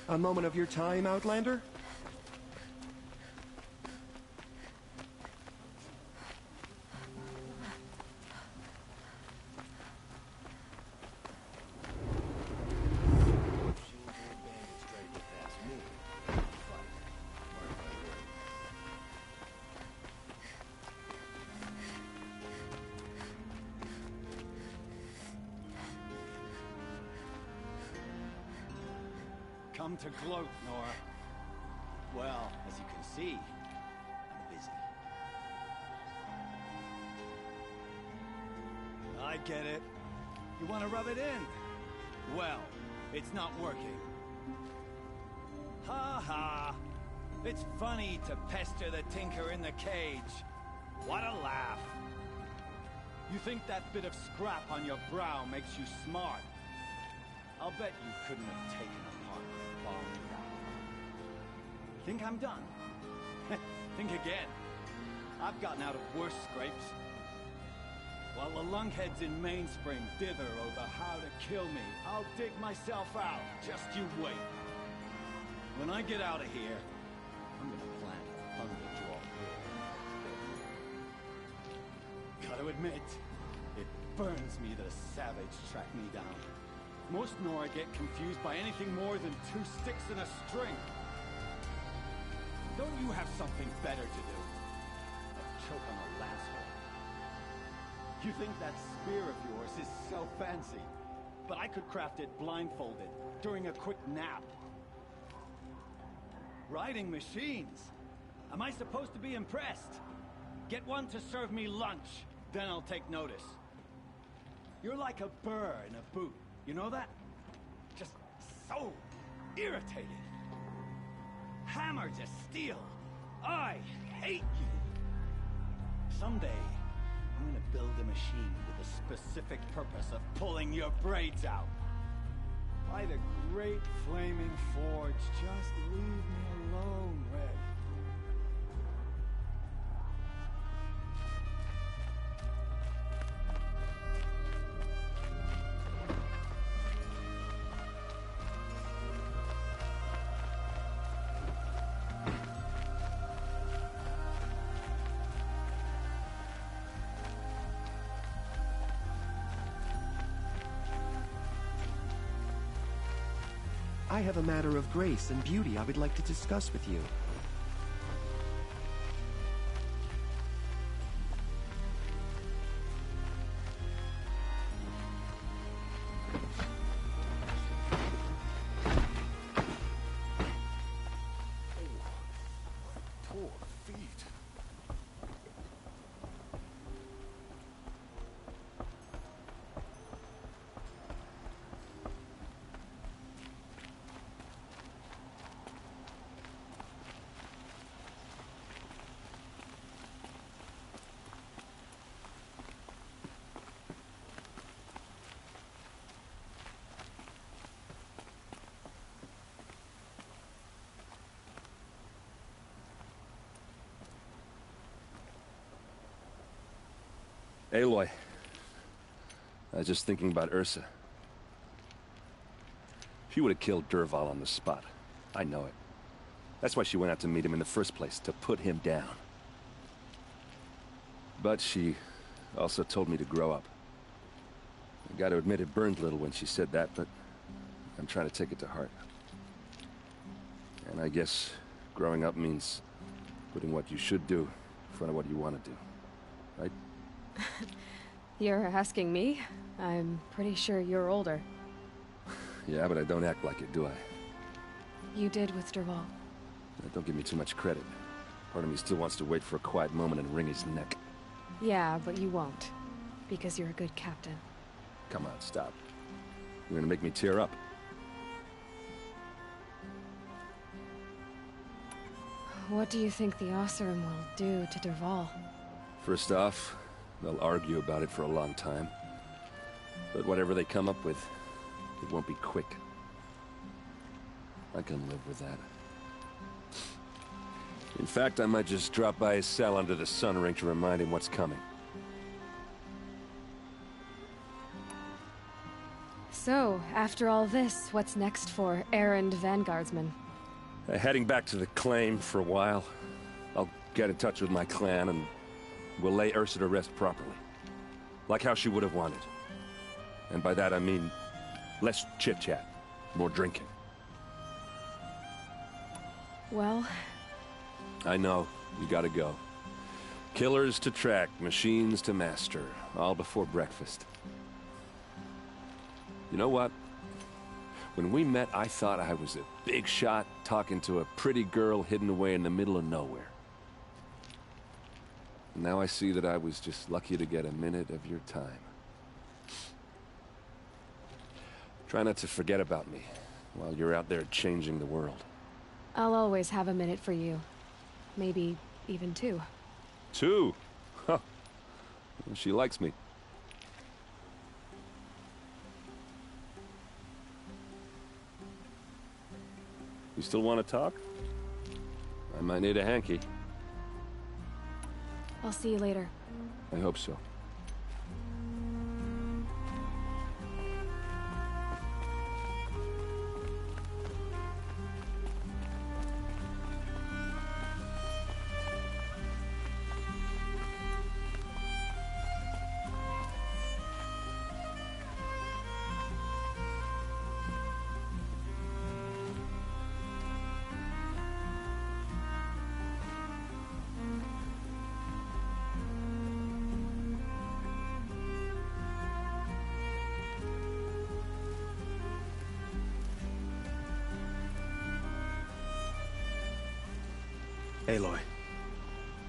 A moment of your time, Outlander? Come to gloat, Nora. Well, as you can see, I'm busy. I get it. You want to rub it in? Well, it's not working. Ha ha! It's funny to pester the tinker in the cage. What a laugh. You think that bit of scrap on your brow makes you smart? I'll bet you couldn't have taken apart the bomb. Think I'm done? Think again. I've gotten out of worse scrapes. While the lunkheads in Mainspring dither over how to kill me, I'll dig myself out. Just you wait. When I get out of here, I'm gonna plant a thunder draw here. Gotta admit, it burns me that a savage tracked me down. Most Nora get confused by anything more than two sticks and a string. Don't you have something better to do? Choke on a lance hole. You think that spear of yours is so fancy, but I could craft it blindfolded during a quick nap. Riding machines? Am I supposed to be impressed? Get one to serve me lunch, then I'll take notice. You're like a burr in a boot, you know that? Just so irritating. Hammer to steel. I hate you. Someday, I'm gonna build a machine with the specific purpose of pulling your braids out. By the great flaming forge, just leave me alone, Red. I have a matter of grace and beauty I would like to discuss with you. Poor feet. Aloy, I was just thinking about Ursa. She would have killed Dervahl on the spot. I know it. That's why she went out to meet him in the first place, to put him down. But she also told me to grow up. I gotta admit it burned a little when she said that, but I'm trying to take it to heart. And I guess growing up means putting what you should do in front of what you want to do, right? You're asking me? I'm pretty sure you're older. Yeah, but I don't act like it, do I? You did with Dervahl. Don't give me too much credit. Part of me still wants to wait for a quiet moment and wring his neck. Yeah, but you won't. Because you're a good captain. Come on, stop. You're gonna make me tear up. What do you think the Oseram will do to Dervahl? First off, they'll argue about it for a long time. But whatever they come up with, it won't be quick. I can live with that. In fact, I might just drop by his cell under the sun ring to remind him what's coming. So, after all this, what's next for errand vanguardsman? Heading back to the claim for a while. I'll get in touch with my clan and we'll lay Ursa to rest properly. Like how she would have wanted. And by that I mean less chit-chat, more drinking. Well... I know, you gotta go. Killers to track, machines to master, all before breakfast. You know what? When we met, I thought I was a big shot talking to a pretty girl hidden away in the middle of nowhere. And now I see that I was just lucky to get a minute of your time. Try not to forget about me while you're out there changing the world. I'll always have a minute for you. Maybe even 2. 2? Huh. She likes me. You still want to talk? I might need a hanky. I'll see you later. I hope so. Aloy,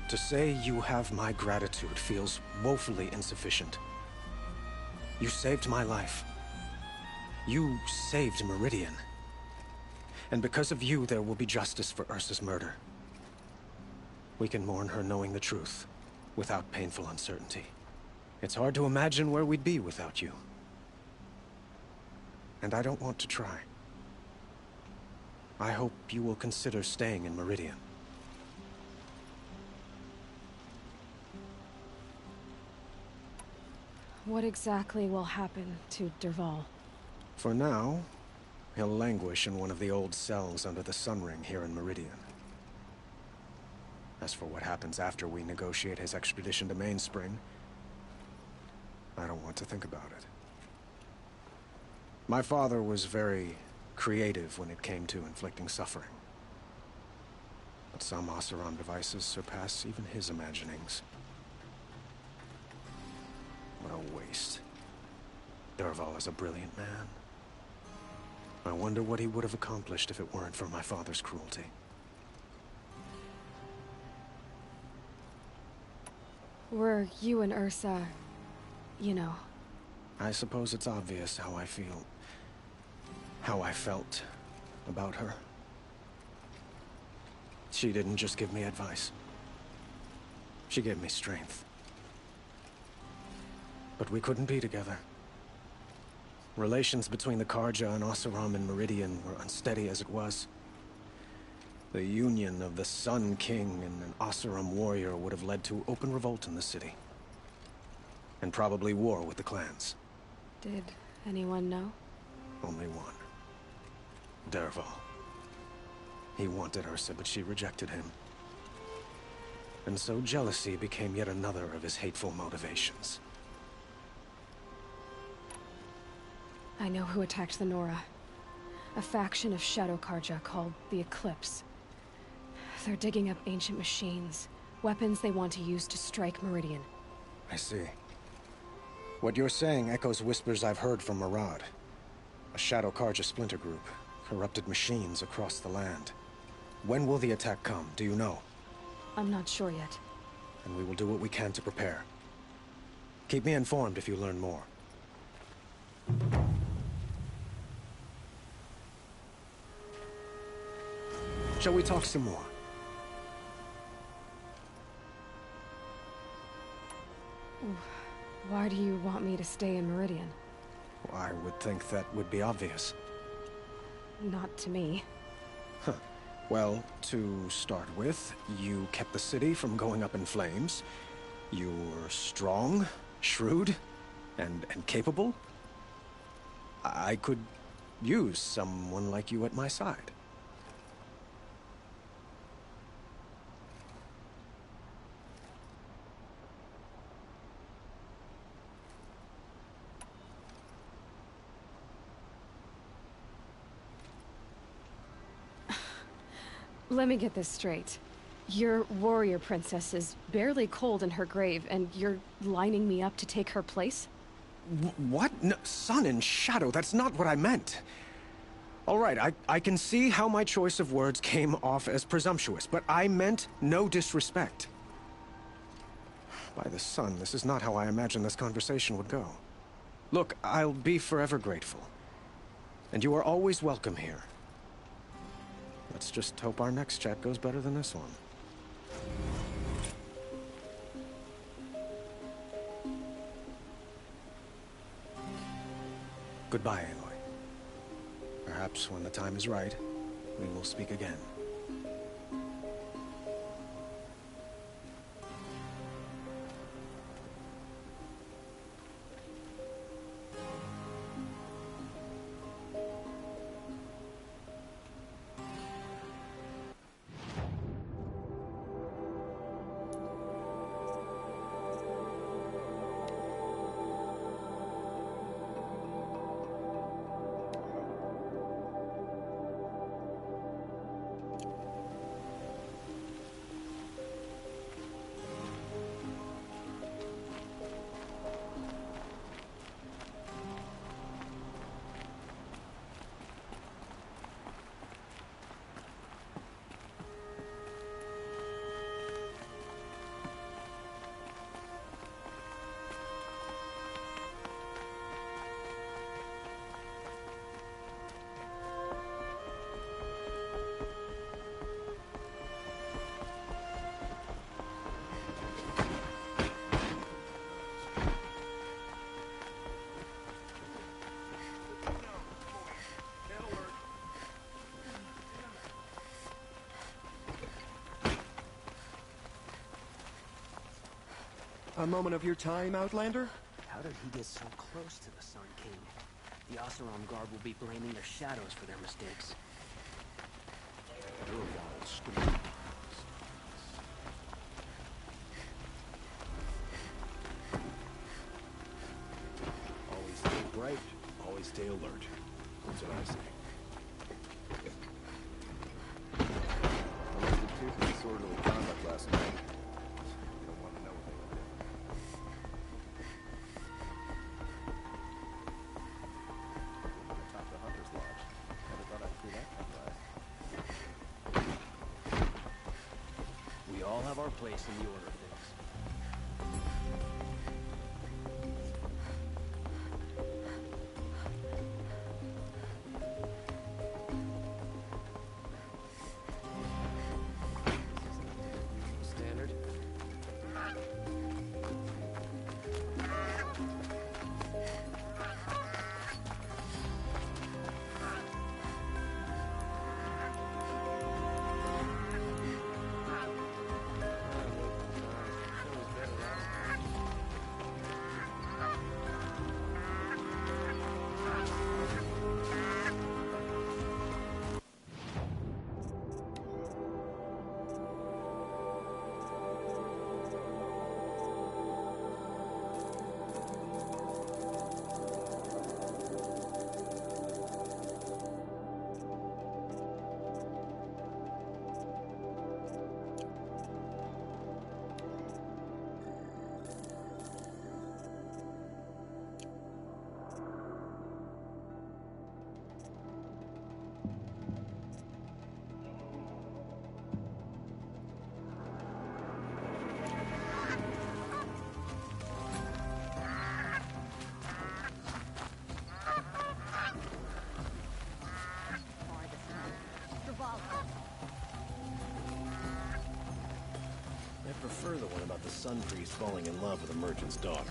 to say you have my gratitude feels woefully insufficient. You saved my life. You saved Meridian. And because of you, there will be justice for Ursa's murder. We can mourn her knowing the truth, without painful uncertainty. It's hard to imagine where we'd be without you. And I don't want to try. I hope you will consider staying in Meridian. What exactly will happen to Dervahl? For now, he'll languish in one of the old cells under the Sun Ring here in Meridian. As for what happens after we negotiate his extradition to Mainspring, I don't want to think about it. My father was very creative when it came to inflicting suffering. But some Oseram devices surpass even his imaginings. What a waste. Dervahl is a brilliant man. I wonder what he would have accomplished if it weren't for my father's cruelty. Were you and Ursa, you know? I suppose it's obvious how I feel. How I felt about her. She didn't just give me advice. She gave me strength. But we couldn't be together. Relations between the Karja and Oseram and Meridian were unsteady as it was. The union of the Sun King and an Oseram warrior would have led to open revolt in the city. And probably war with the clans. Did anyone know? Only one. Dervahl. He wanted Ursa, but she rejected him. And so jealousy became yet another of his hateful motivations. I know who attacked the Nora. A faction of Shadow Karja called the Eclipse. They're digging up ancient machines, weapons they want to use to strike Meridian. I see. What you're saying echoes whispers I've heard from Murad. A Shadow Karja splinter group, corrupted machines across the land. When will the attack come, do you know? I'm not sure yet. And we will do what we can to prepare. Keep me informed if you learn more. Shall we talk some more? Why do you want me to stay in Meridian? Well, I would think that would be obvious. Not to me. Huh. Well, to start with, you kept the city from going up in flames. You were strong, shrewd, and capable. I could use someone like you at my side. Let me get this straight. Your warrior princess is barely cold in her grave, and you're lining me up to take her place? What? No, sun and shadow, that's not what I meant. All right, I can see how my choice of words came off as presumptuous, but I meant no disrespect. By the sun, this is not how I imagined this conversation would go. Look, I'll be forever grateful. And you are always welcome here. Let's just hope our next chat goes better than this one. Goodbye, Aloy. Perhaps when the time is right, we will speak again. A moment of your time, Outlander? How did he get so close to the Sun King? The Oseram Guard will be blaming their shadows for their mistakes. Always stay bright, always stay alert. That's what I say. I was the disorderly conduct last night. You don't want to know what they did. Atop the Hunter's Lodge. Never thought I'd see that come by. We all have our place in the order of things. Standard. I prefer the one about the Sun Priest falling in love with a merchant's daughter.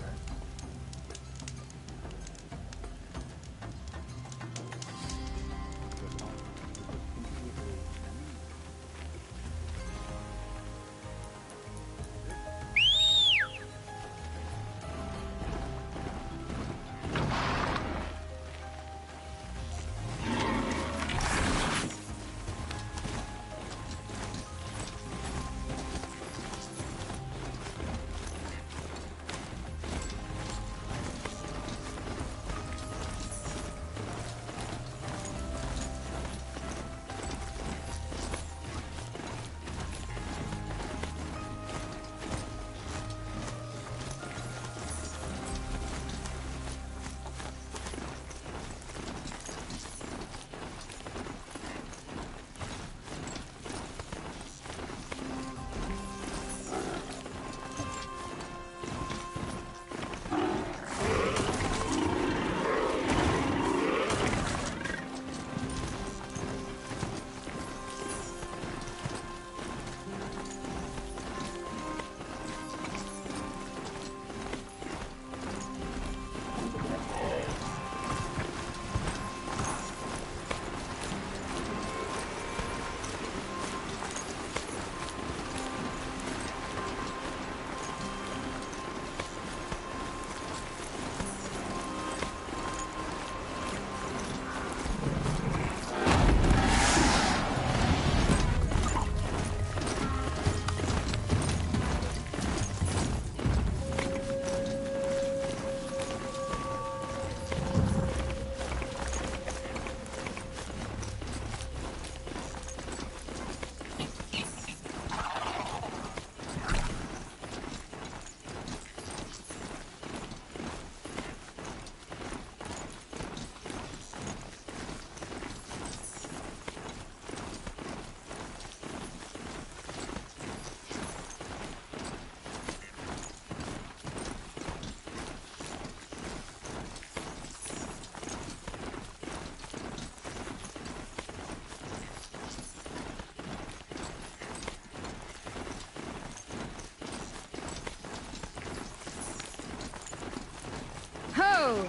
go!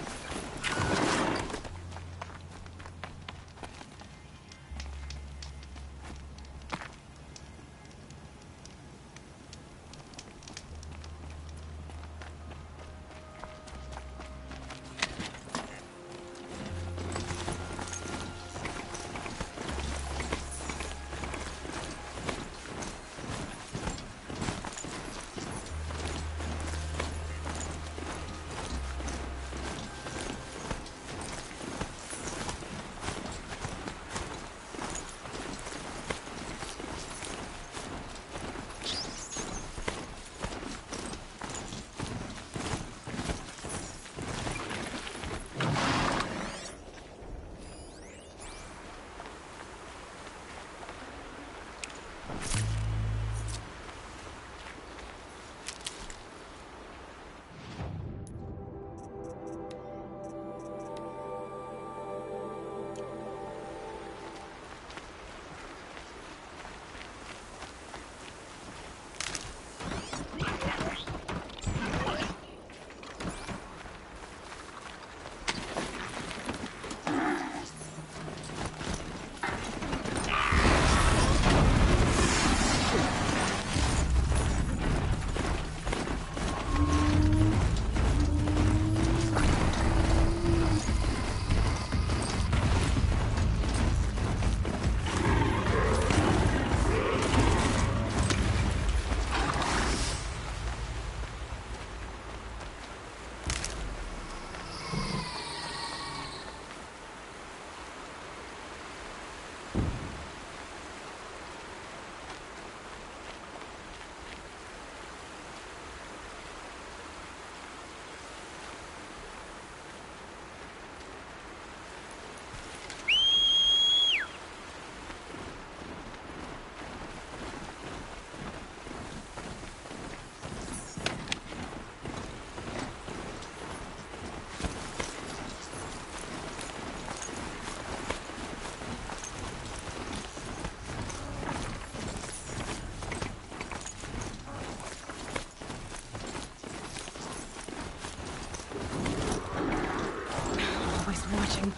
Watching.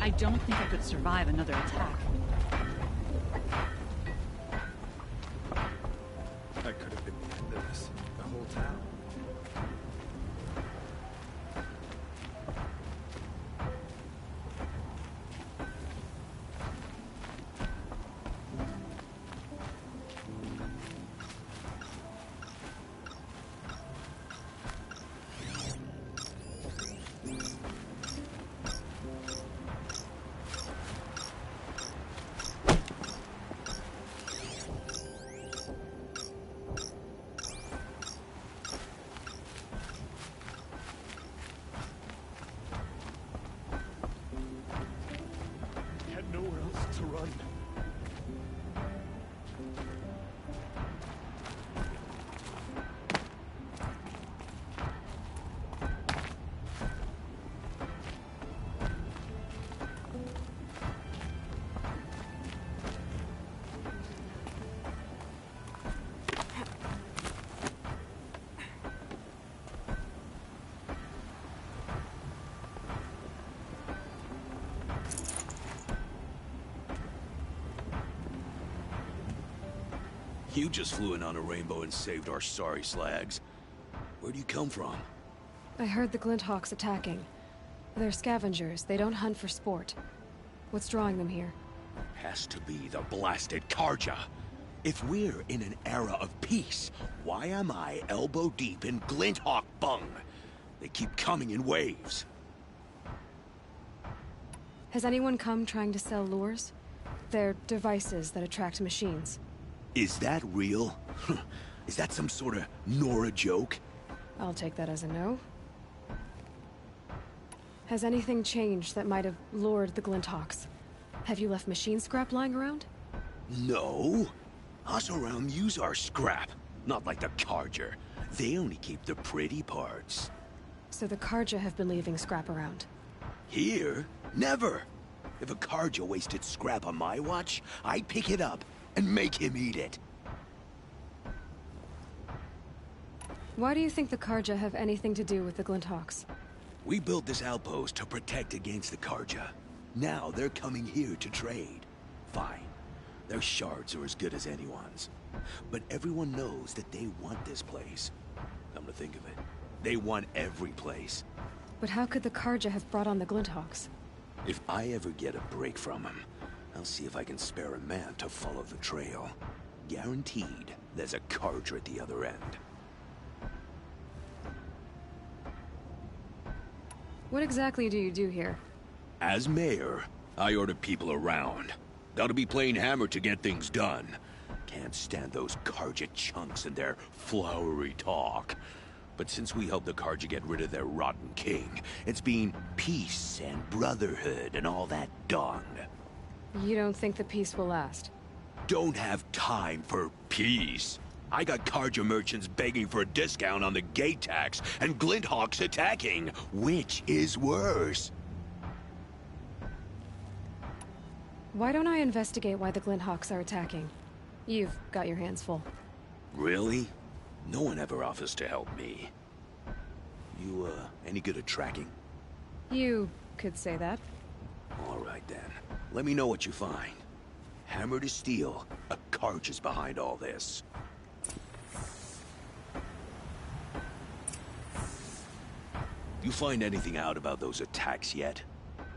I don't think I could survive another attack. That could have been the end of this. The whole town. You just flew in on a rainbow and saved our sorry slags. Where do you come from? I heard the Glinthawks attacking. They're scavengers. They don't hunt for sport. What's drawing them here? Has to be the blasted Karja. If we're in an era of peace, why am I elbow deep in Glinthawk bung? They keep coming in waves. Has anyone come trying to sell lures? They're devices that attract machines. Is that real? Is that some sort of Nora joke? I'll take that as a no. Has anything changed that might have lured the Glinthawks? Have you left machine scrap lying around? No. Oseram use our scrap, not like the Karja. They only keep the pretty parts. So the Karja have been leaving scrap around? Here? Never. If a Karja wasted scrap on my watch, I'd pick it up and make him eat it. Why do you think the Karja have anything to do with the Glinthawks? We built this outpost to protect against the Karja. Now they're coming here to trade. Fine. Their shards are as good as anyone's. But everyone knows that they want this place. Come to think of it, they want every place. But how could the Karja have brought on the Glinthawks? If I ever get a break from them, I'll see if I can spare a man to follow the trail. Guaranteed, there's a Karja at the other end. What exactly do you do here? As mayor, I order people around. Gotta be playing hammer to get things done. Can't stand those Karja chunks and their flowery talk. But since we helped the Karja get rid of their rotten king, it's been peace and brotherhood and all that dung. You don't think the peace will last? Don't have time for peace. I got Karja merchants begging for a discount on the gate tax, and Glinthawks attacking. Which is worse? Why don't I investigate why the Glinthawks are attacking? You've got your hands full. Really? No one ever offers to help me. You, any good at tracking? You could say that. All right, then. Let me know what you find. Hammer to steel, a Karja's behind all this. You find anything out about those attacks yet?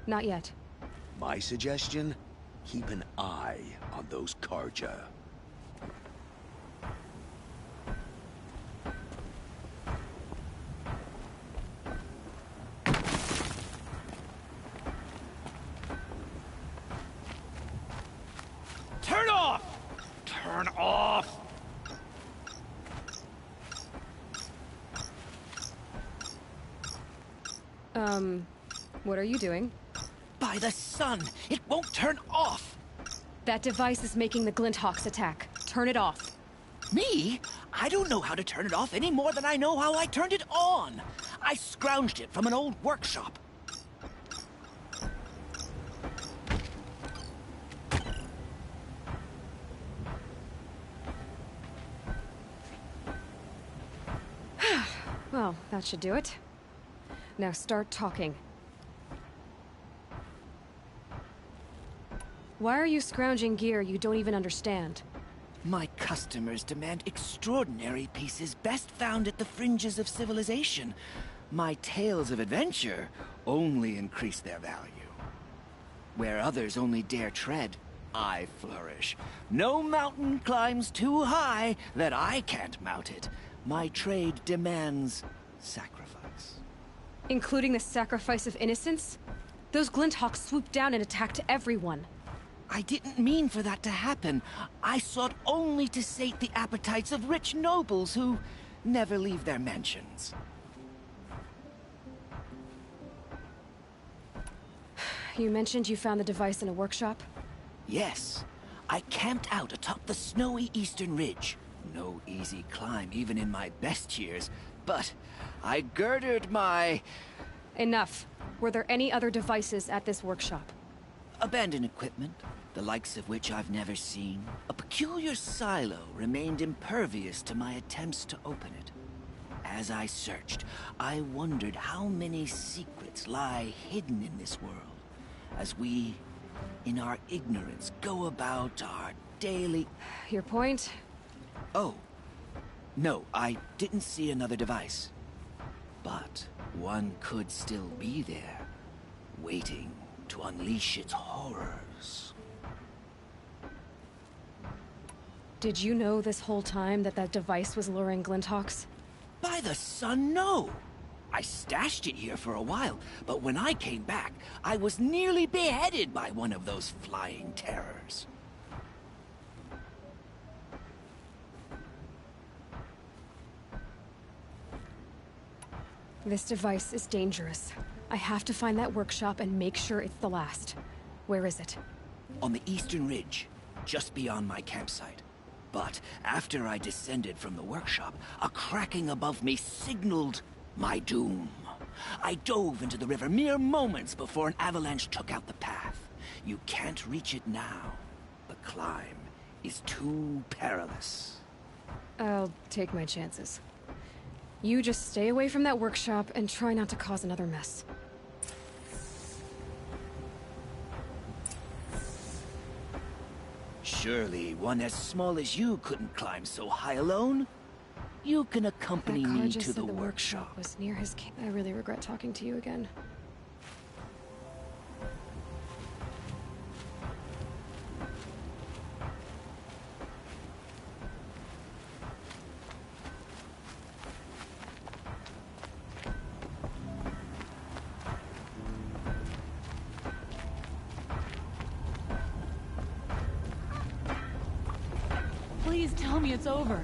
Not yet. My suggestion? Keep an eye on those Karja. Turn off! Turn off! What are you doing? By the sun! It won't turn off! That device is making the Glinthawks attack. Turn it off. Me? I don't know how to turn it off any more than I know how I turned it on. I scrounged it from an old workshop. Well, that should do it. Now start talking. Why are you scrounging gear you don't even understand? My customers demand extraordinary pieces best found at the fringes of civilization. My tales of adventure only increase their value. Where others only dare tread, I flourish. No mountain climbs too high that I can't mount it. My trade demands sacrifice. Including the sacrifice of innocence? Those Glinthawks swooped down and attacked everyone. I didn't mean for that to happen. I sought only to sate the appetites of rich nobles who never leave their mansions. You mentioned you found the device in a workshop? Yes. I camped out atop the snowy eastern ridge. No easy climb, even in my best years. But I girded my... Enough. Were there any other devices at this workshop? Abandoned equipment, the likes of which I've never seen. A peculiar silo remained impervious to my attempts to open it. As I searched, I wondered how many secrets lie hidden in this world, as we, in our ignorance, go about our daily... Your point? Oh. No, I didn't see another device. But one could still be there, waiting to unleash its horrors. Did you know this whole time that device was luring Glinthawks? By the sun, no! I stashed it here for a while, but when I came back, I was nearly beheaded by one of those flying terrors. This device is dangerous. I have to find that workshop and make sure it's the last. Where is it? On the eastern ridge, just beyond my campsite. But after I descended from the workshop, a cracking above me signaled my doom. I dove into the river mere moments before an avalanche took out the path. You can't reach it now. The climb is too perilous. I'll take my chances. You just stay away from that workshop and try not to cause another mess. Surely one as small as you couldn't climb so high alone? You can accompany me to the workshop. Was near his camp. I really regret talking to you again. Please tell me it's over.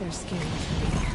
They're scanning for me.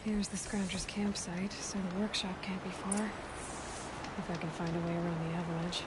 Here's the Scrounger's campsite, so the workshop can't be far. If I can find a way around the avalanche.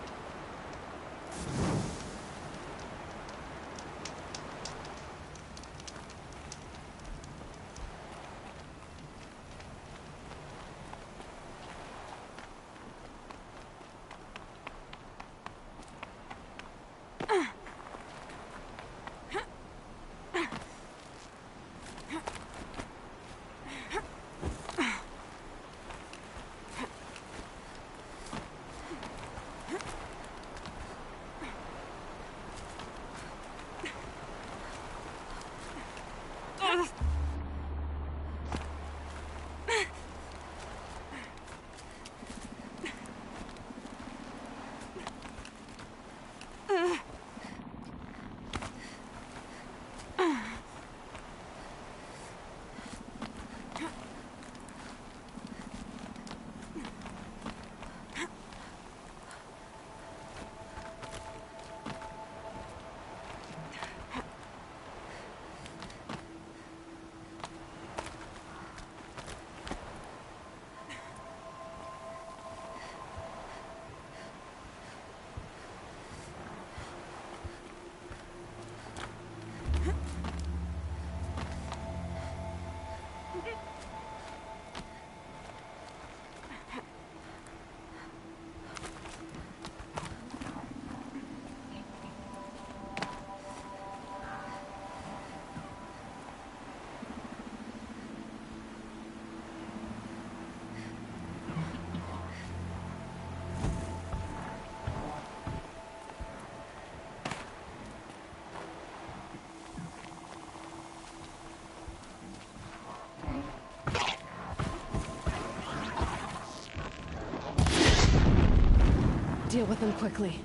Deal with them quickly.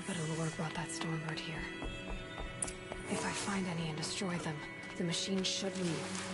But Allure brought that Stormbird here. If I find any and destroy them, the machine should leave.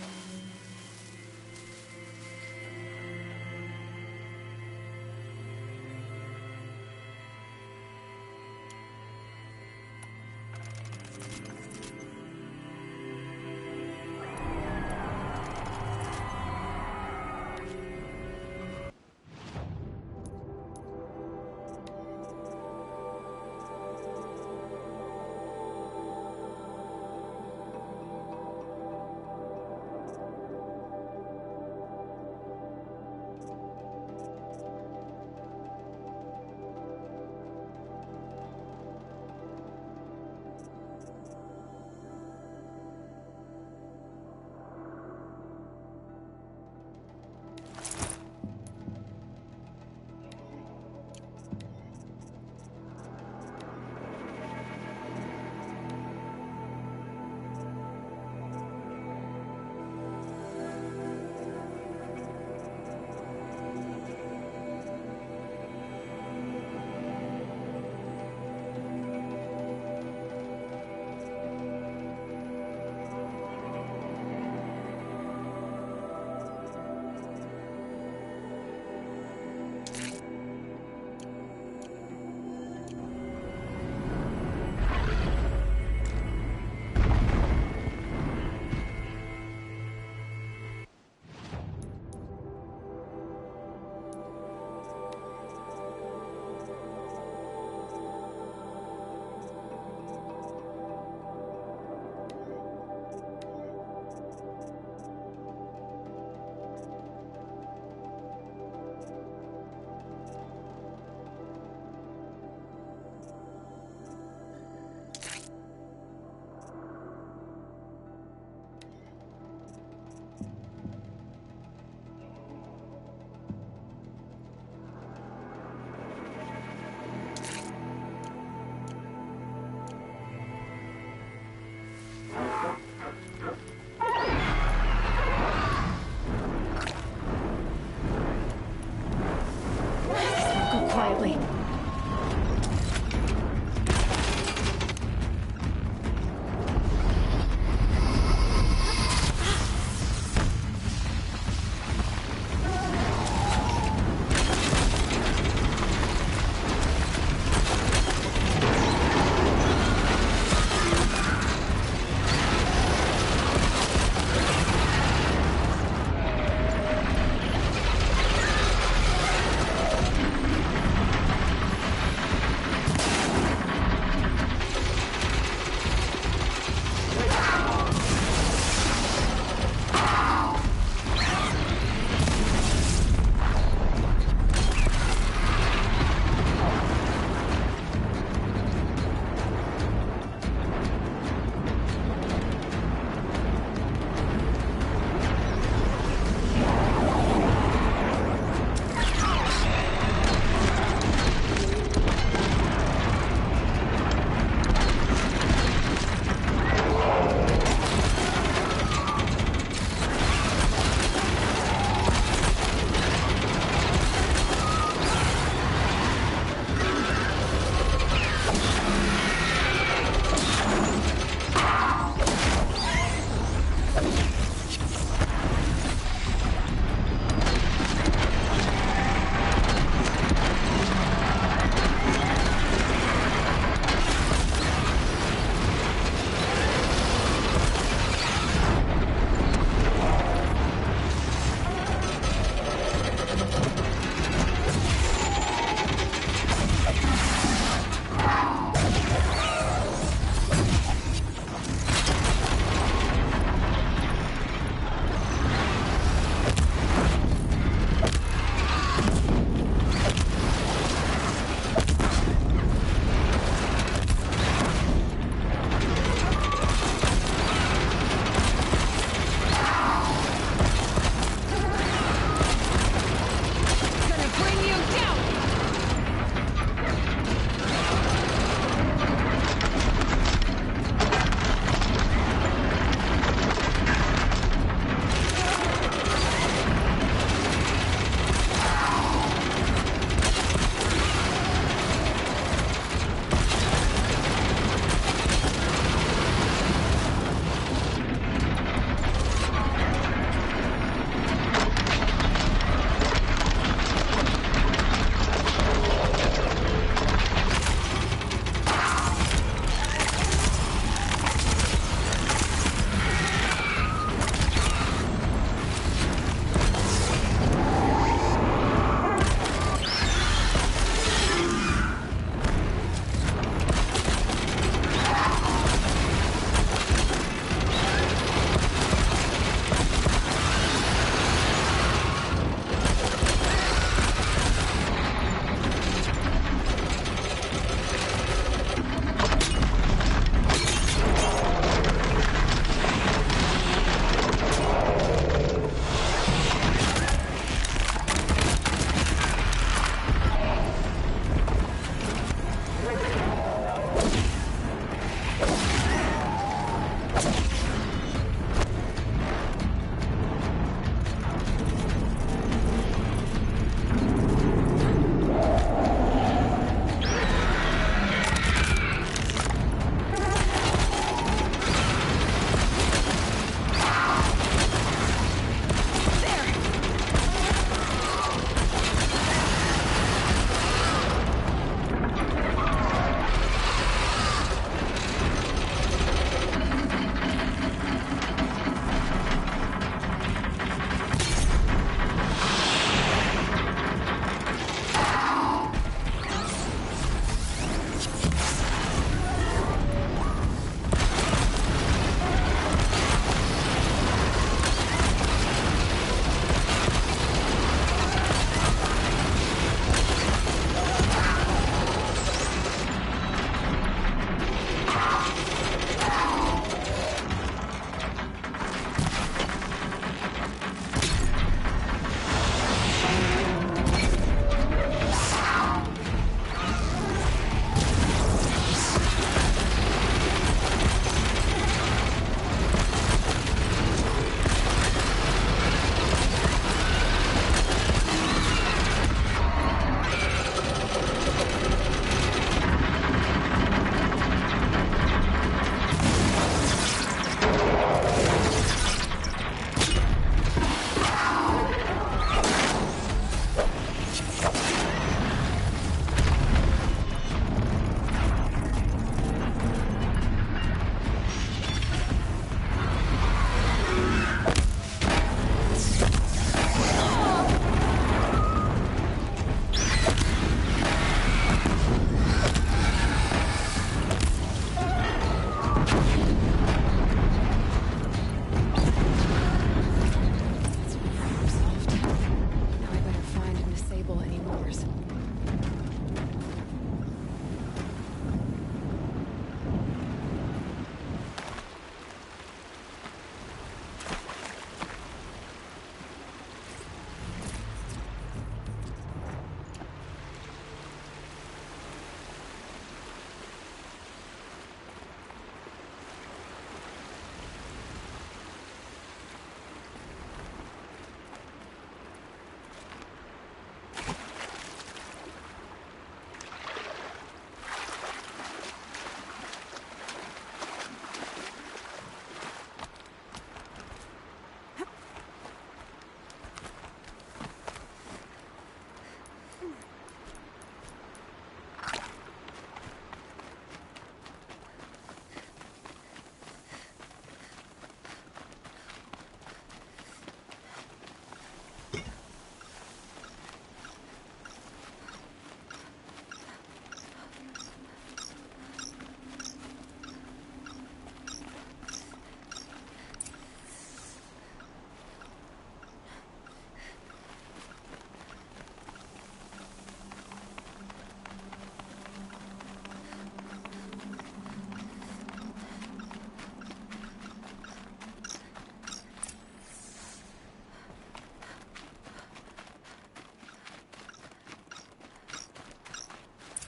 Quietly.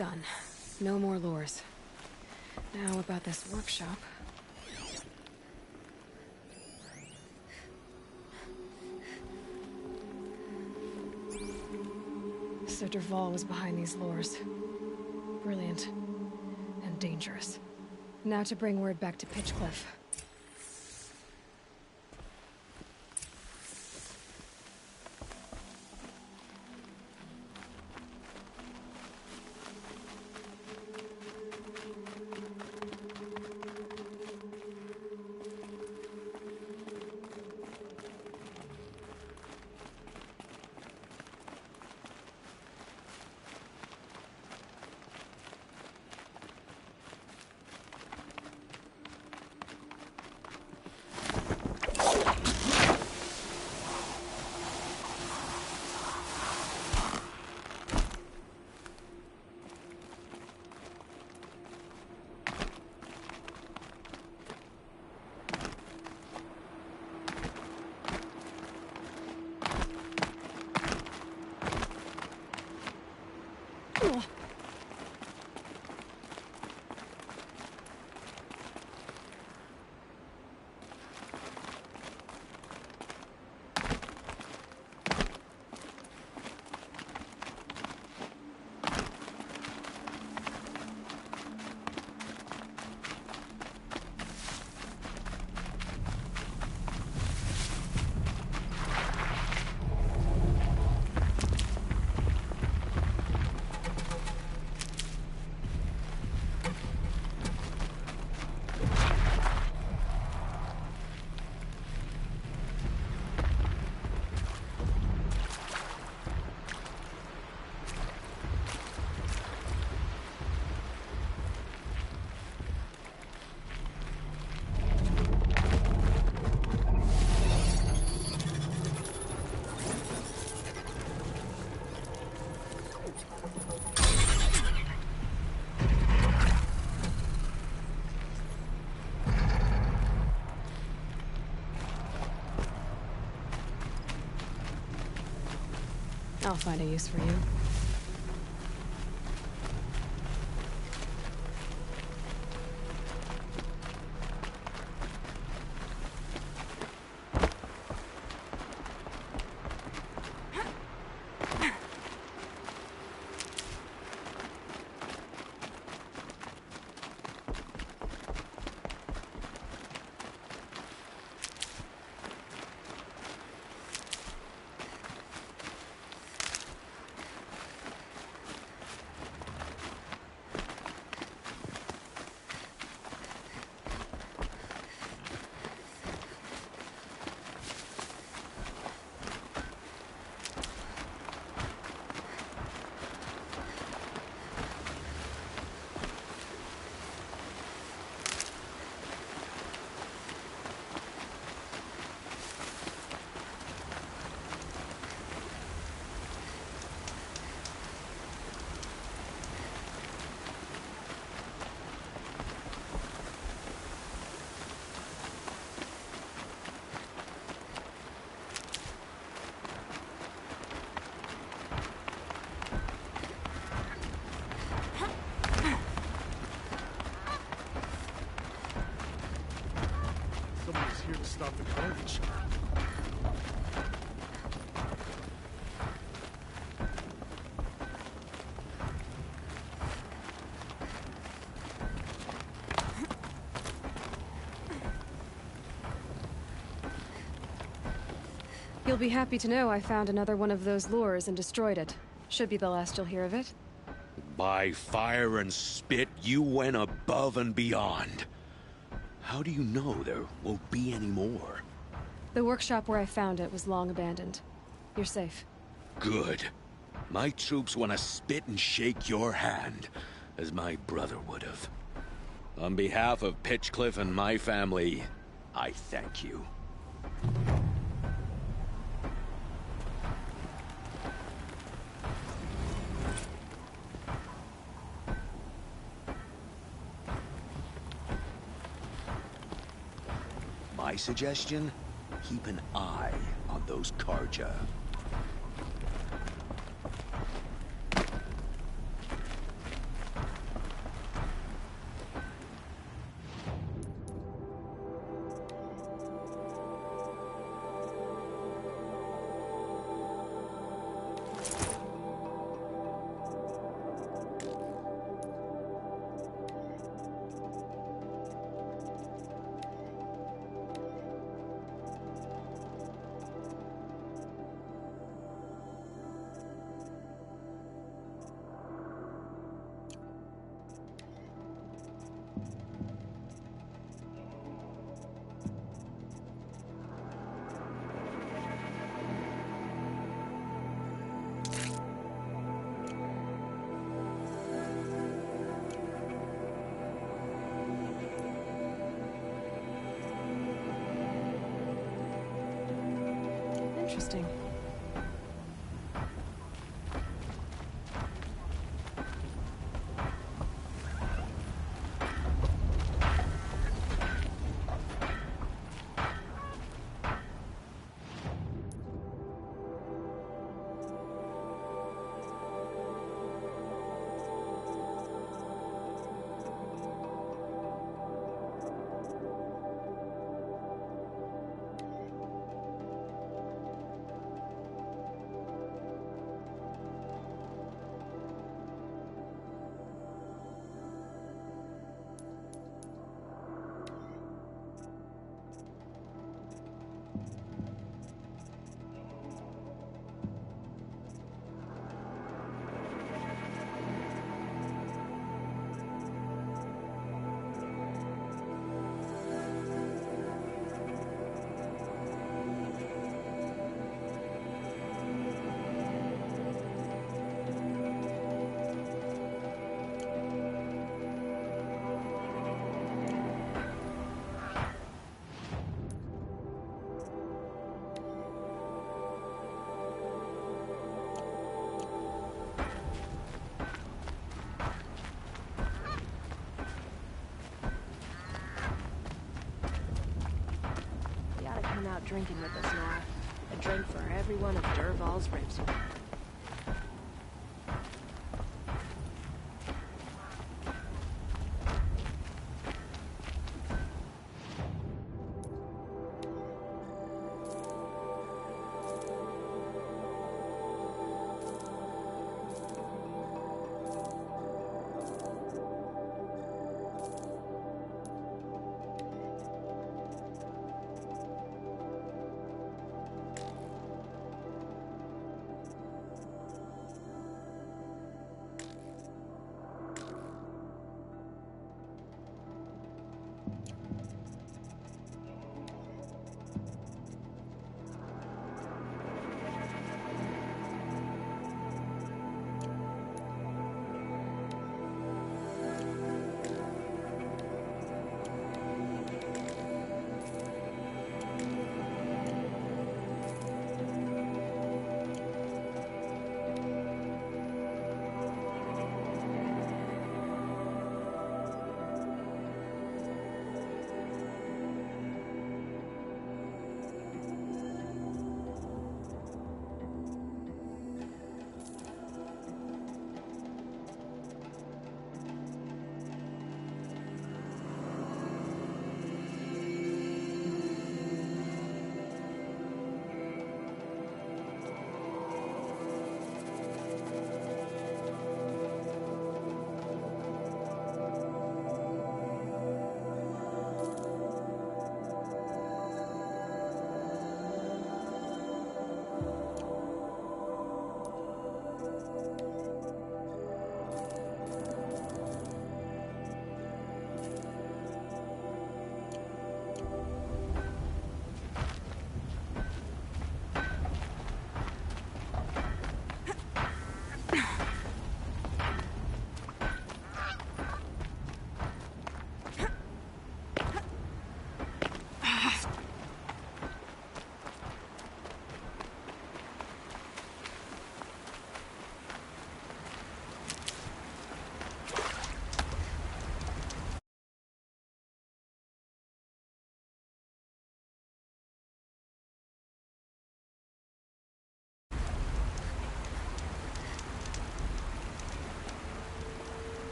Done. No more lures. Now about this workshop. So Dervahl was behind these lures. Brilliant. And dangerous. Now to bring word back to Pitchcliff. I'll find a use for you. Somebody's here to stop the carnage. You'll be happy to know I found another one of those lures and destroyed it. Should be the last you'll hear of it. By fire and spit, you went above and beyond. How do you know there won't be any more? The workshop where I found it was long abandoned. You're safe. Good. My troops want to spit and shake your hand, as my brother would have. On behalf of Pitchcliff and my family, I thank you. My suggestion? Keep an eye on those Karja. interesting. Out drinking with us, Nora. A drink for every one of Dervahl's ribs.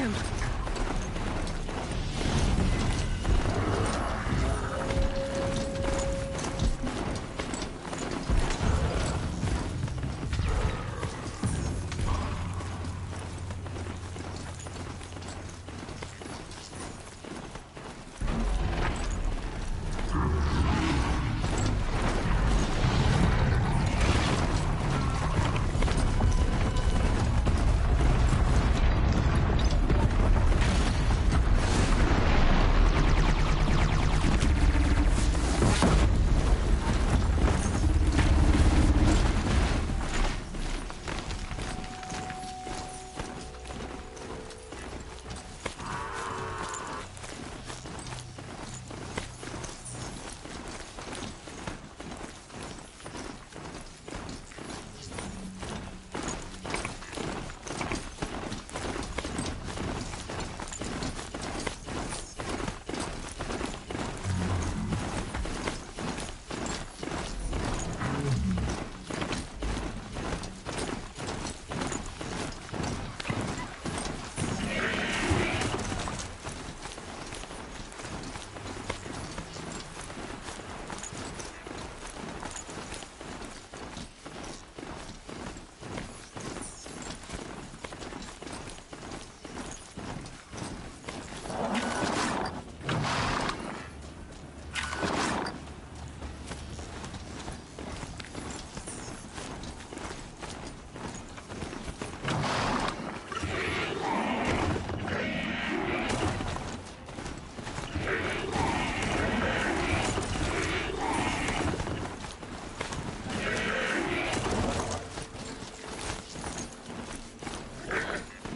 him.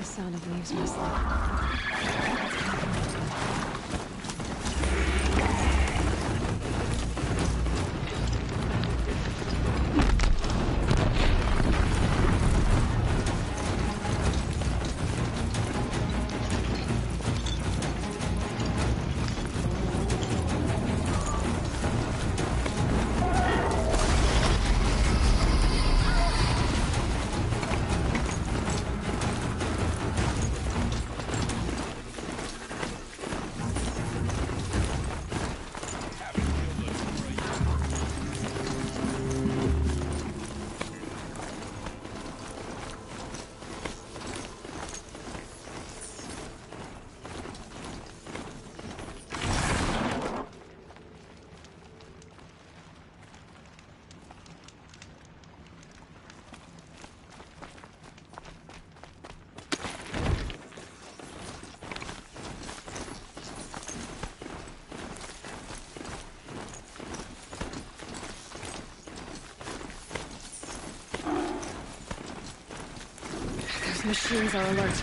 Sound of leaves rustling. Those machines are alert.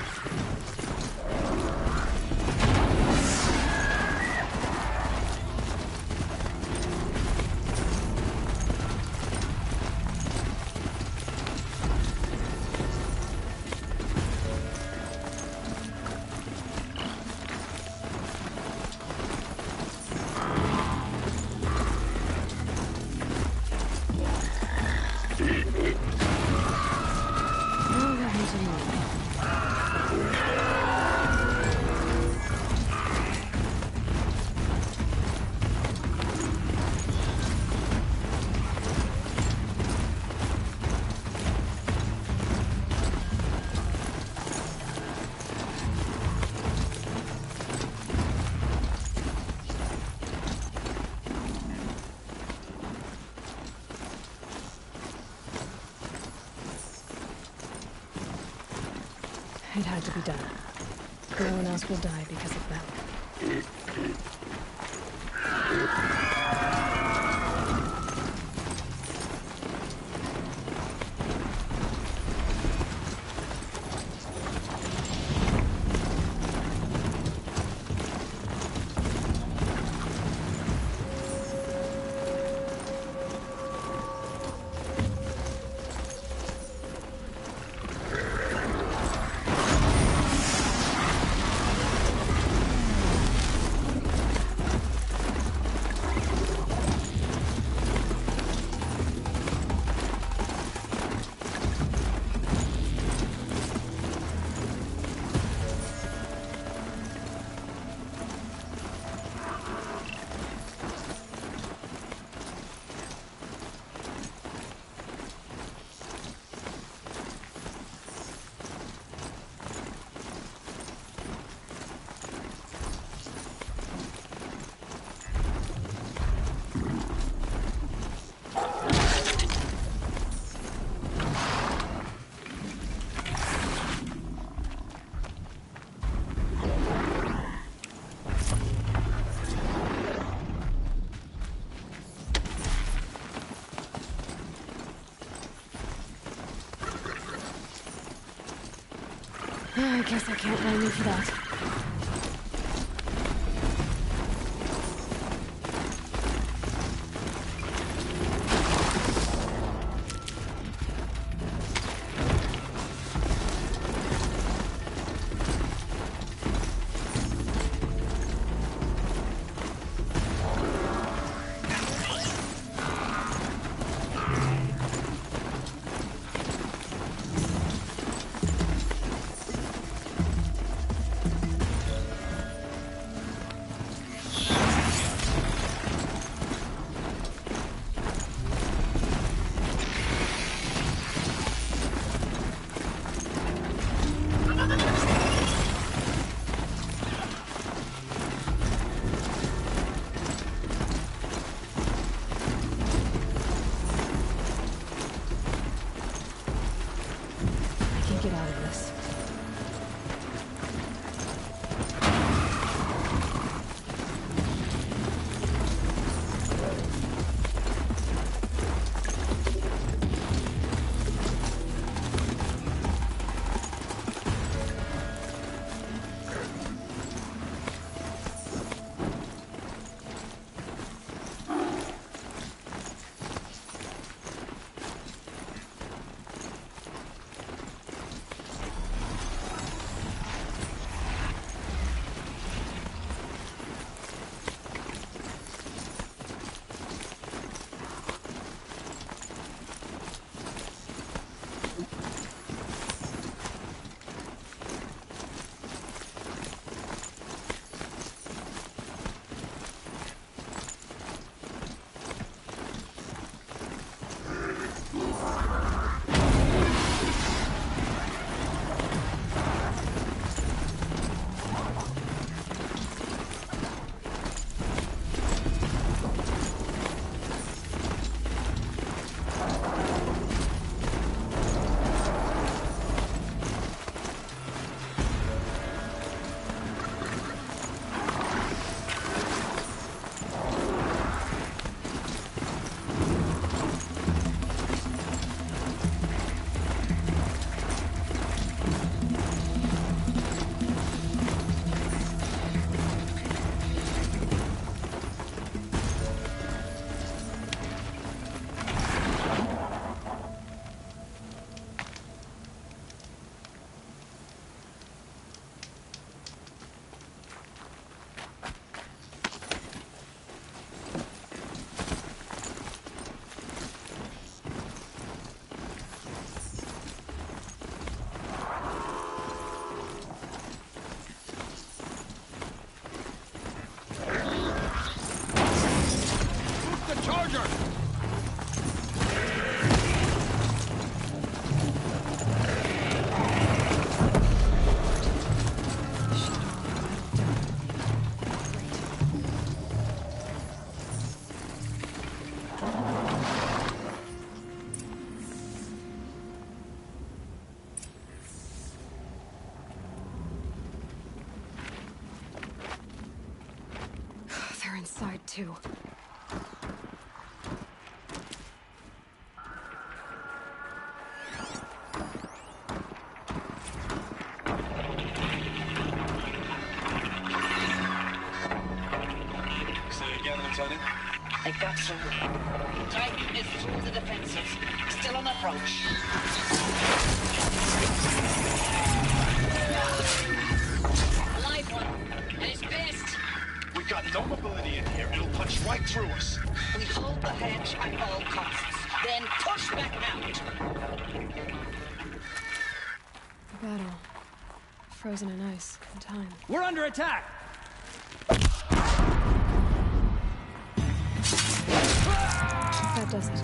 It had to be done. No one else will die because of them. I guess I can't blame you for that. Get out of this. Inside too. Say again, Lieutenant. I got some. Titan is through the defenses. Still on approach. Live one. And he's pissed. We've got no mobility in here. It'll punch right through us. We hold the hedge at all costs. Then push back out. The battle. Frozen in ice. In time. We're under attack! That does it.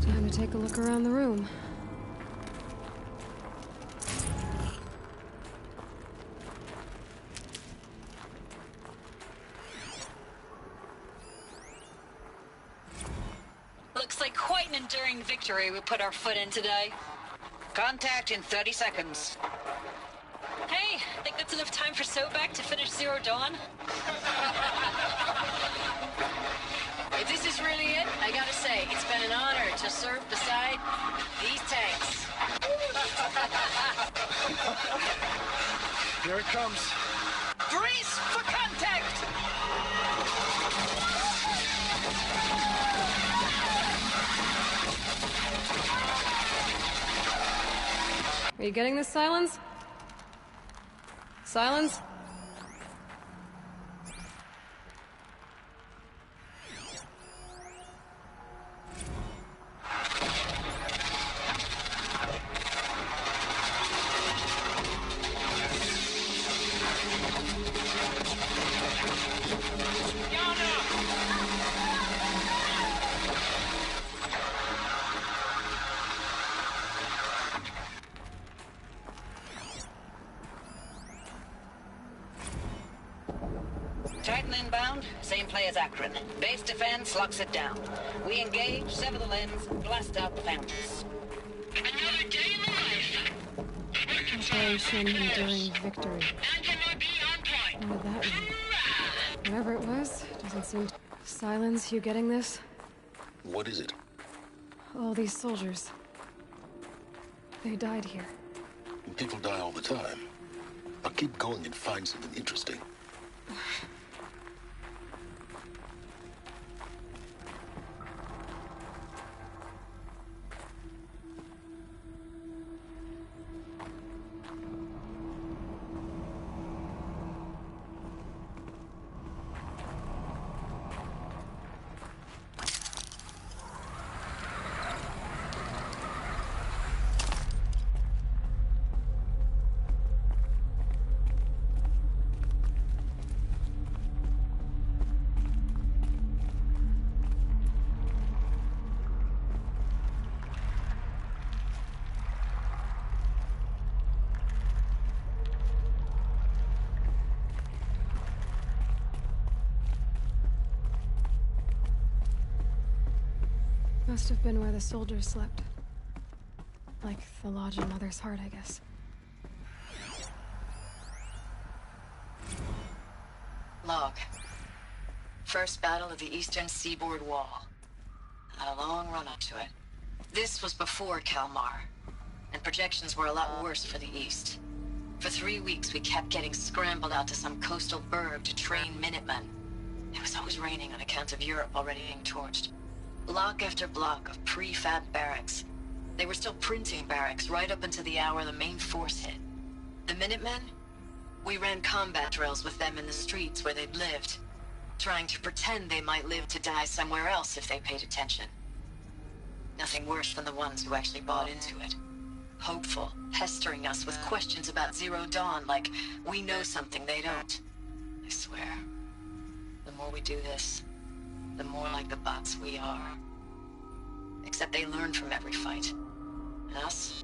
Time to take a look around the room. Looks like quite an enduring victory we put our foot in today. Contact in 30 seconds. Hey, think that's enough time for Sobek to finish Zero Dawn? If this is really it, I gotta say, it's been an honor to serve beside these tanks. Here it comes. Brace for contact! Are you getting this, Silence? Silence? Titan inbound, same play as Akron. Base defense locks it down. We engage, sever the lens, blast out the fountains. Another day in life. Operation Enduring Victory. What did that mean? Whatever it was, doesn't seem to... Silence, you getting this? What is it? All these soldiers. They died here. People die all the time. I'll keep going and find something interesting. Must have been where the soldiers slept. Like the lodge in Mother's Heart, I guess. Log. First battle of the eastern seaboard wall. Had a long run up to it. This was before Kalmar, and projections were a lot worse for the east. For 3 weeks, we kept getting scrambled out to some coastal burg to train Minutemen. It was always raining on account of Europe already being torched. Block after block of prefab barracks. They were still printing barracks right up until the hour the main force hit. The Minutemen? We ran combat drills with them in the streets where they'd lived, trying to pretend they might live to die somewhere else if they paid attention. Nothing worse than the ones who actually bought into it. Hopeful, pestering us with questions about Zero Dawn like we know something they don't. I swear, the more we do this, the more like the bots we are. Except they learn from every fight. And us?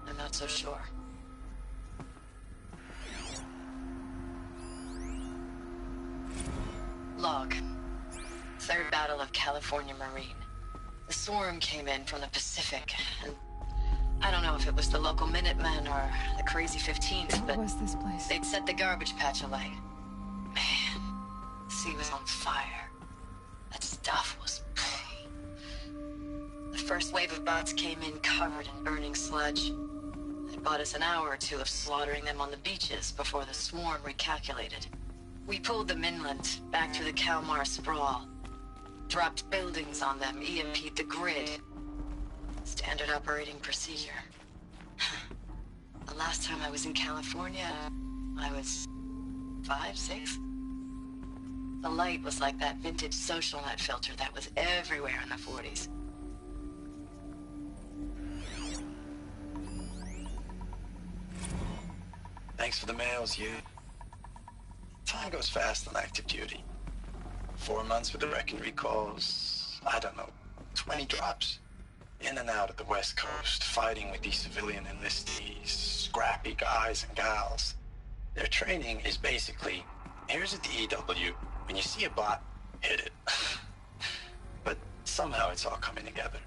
I'm not so sure. Log. Third Battle of California Marine. The swarm came in from the Pacific, and I don't know if it was the local Minutemen or the crazy 15th, but what was this place? They'd set the garbage patch alight. Man, the sea was on fire. That stuff was... The first wave of bots came in covered in burning sludge. It bought us an hour or two of slaughtering them on the beaches before the swarm recalculated. We pulled them inland, back through the Kalmar sprawl. Dropped buildings on them, EMP'd the grid. Standard operating procedure. The last time I was in California, I was 5, 6? The light was like that vintage social net filter that was everywhere in the 40s. Thanks for the mails, you. Time goes fast on active duty. 4 months with the wrecking recalls, I don't know, 20 drops. In and out of the West Coast, fighting with these civilian enlistees, scrappy guys and gals. Their training is basically, here's a DEW, when you see a bot, hit it. But somehow it's all coming together.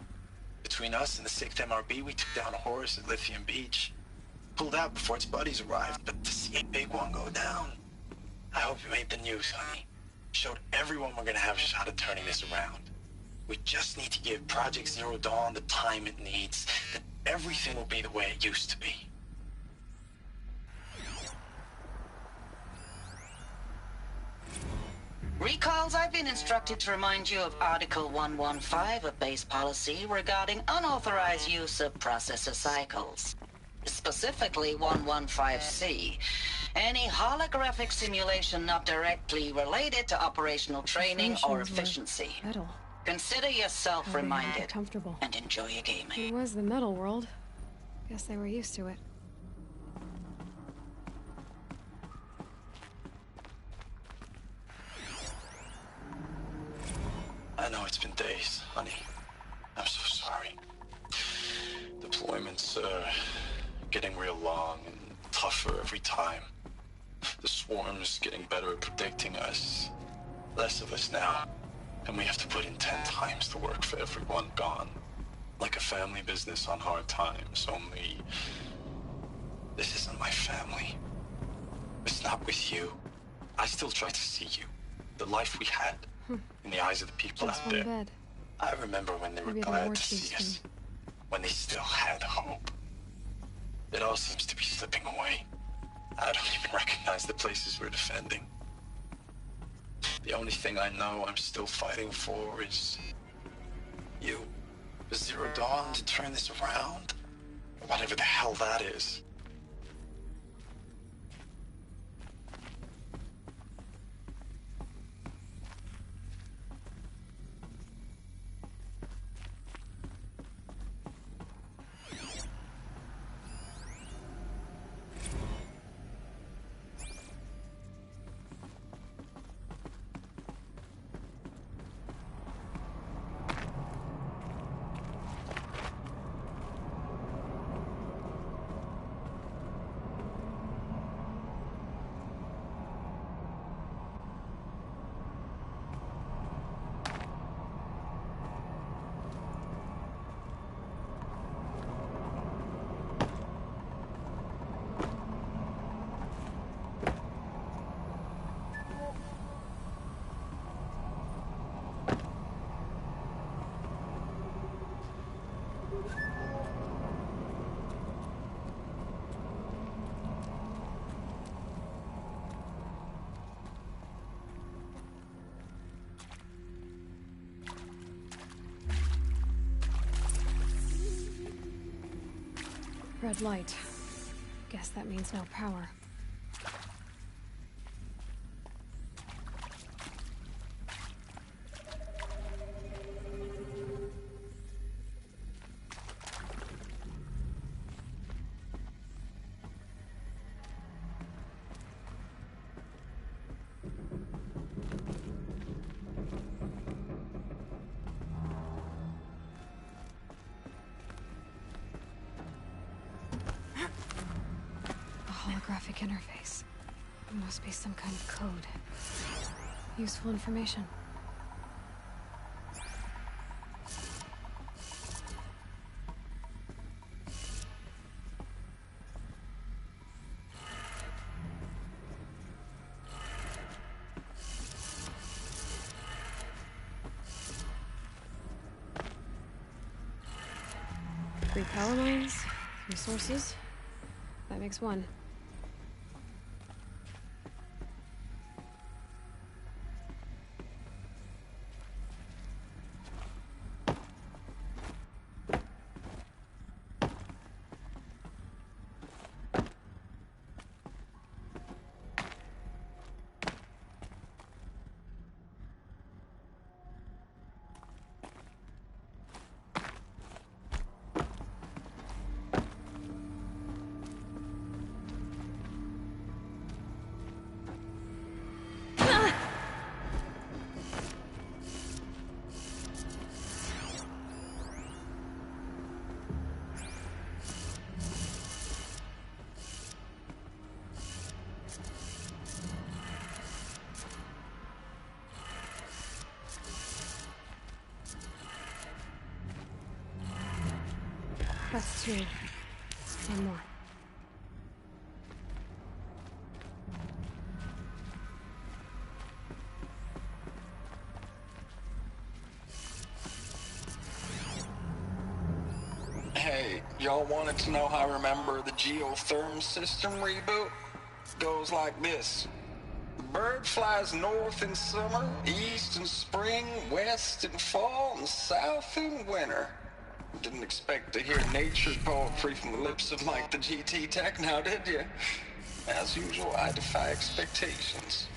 Between us and the 6th MRB, we took down a horse at Lithium Beach. Pulled out before its buddies arrived, but to see a big one go down, I hope you made the news, honey. Showed everyone we're gonna have a shot at turning this around. We just need to give Project Zero Dawn the time it needs, then everything will be the way it used to be. Recalls, I've been instructed to remind you of Article 115 of base policy regarding unauthorized use of processor cycles. Specifically 115C. Any holographic simulation not directly related to operational training or efficiency. Metal. Consider yourself reminded Comfortable. and enjoy your gaming. It was the metal world. Guess they were used to it. I know it's been days, honey. I'm so sorry. Deployments are getting real long and tougher every time. The swarm's getting better at predicting us. Less of us now. And we have to put in 10 times the work for everyone gone. Like a family business on hard times, only... this isn't my family. It's not with you. I still try to see you. The life we had. In the eyes of the people out there. Bed. I remember when they were glad to see us. When they still had hope. It all seems to be slipping away. I don't even recognize the places we're defending. The only thing I know I'm still fighting for is... you. The Zero Dawn to turn this around. Whatever the hell that is. Red light. Guess that means no power. Holographic interface. It must be some kind of code. Useful information. Three power lines, resources. That makes one. That's two. One more. Hey, y'all wanted to know how I remember the geotherm system reboot? Goes like this. bird flies north in summer, east in spring, west in fall, and south in winter. Didn't expect to hear nature's poetry from the lips of Mike the GT Tech now, did you? As usual, I defy expectations.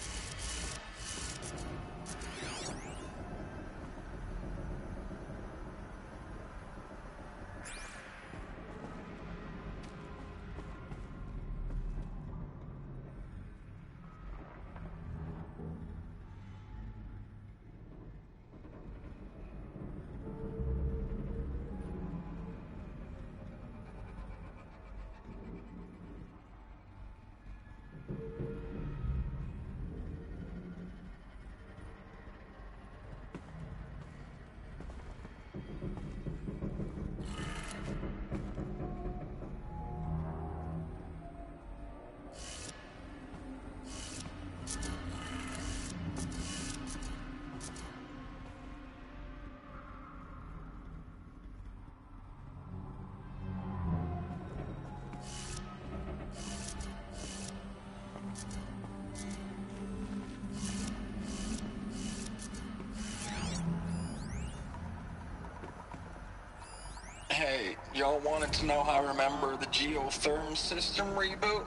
Hey, y'all wanted to know how I remember the geotherm system reboot?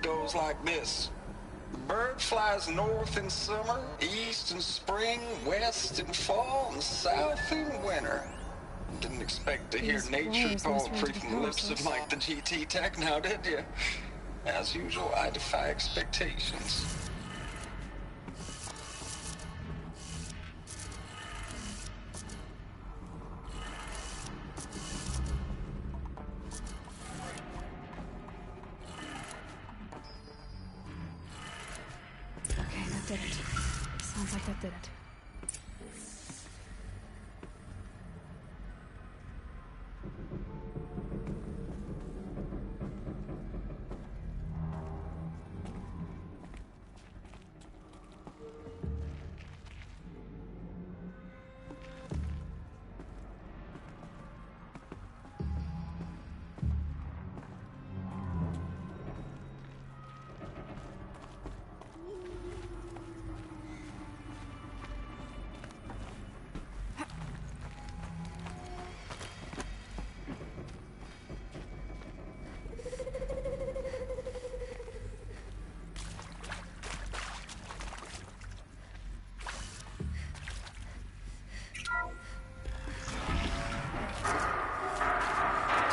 Goes like this. The bird flies north in summer, east in spring, west in fall, and south in winter. Didn't expect to hear nature's poetry from the lips of Mike the GT Tech now, did you? As usual, I defy expectations. Did it. Sounds like that did it.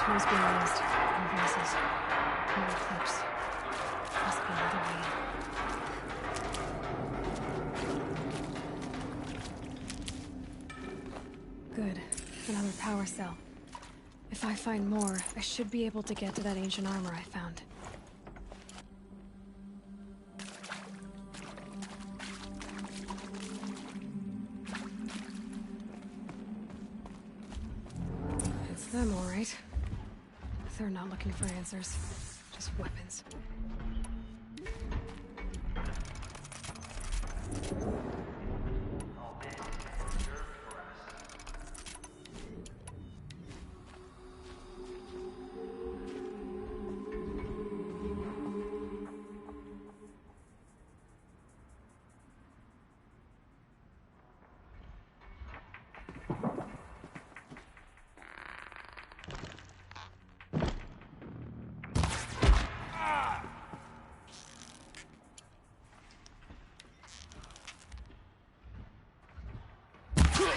Tools being used. Invoices. More clips. Must be another way. Good. Another power cell. If I find more, I should be able to get to that ancient armor I found. It's them, all right. They're not looking for answers, just weapons.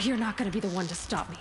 You're not gonna be the one to stop me.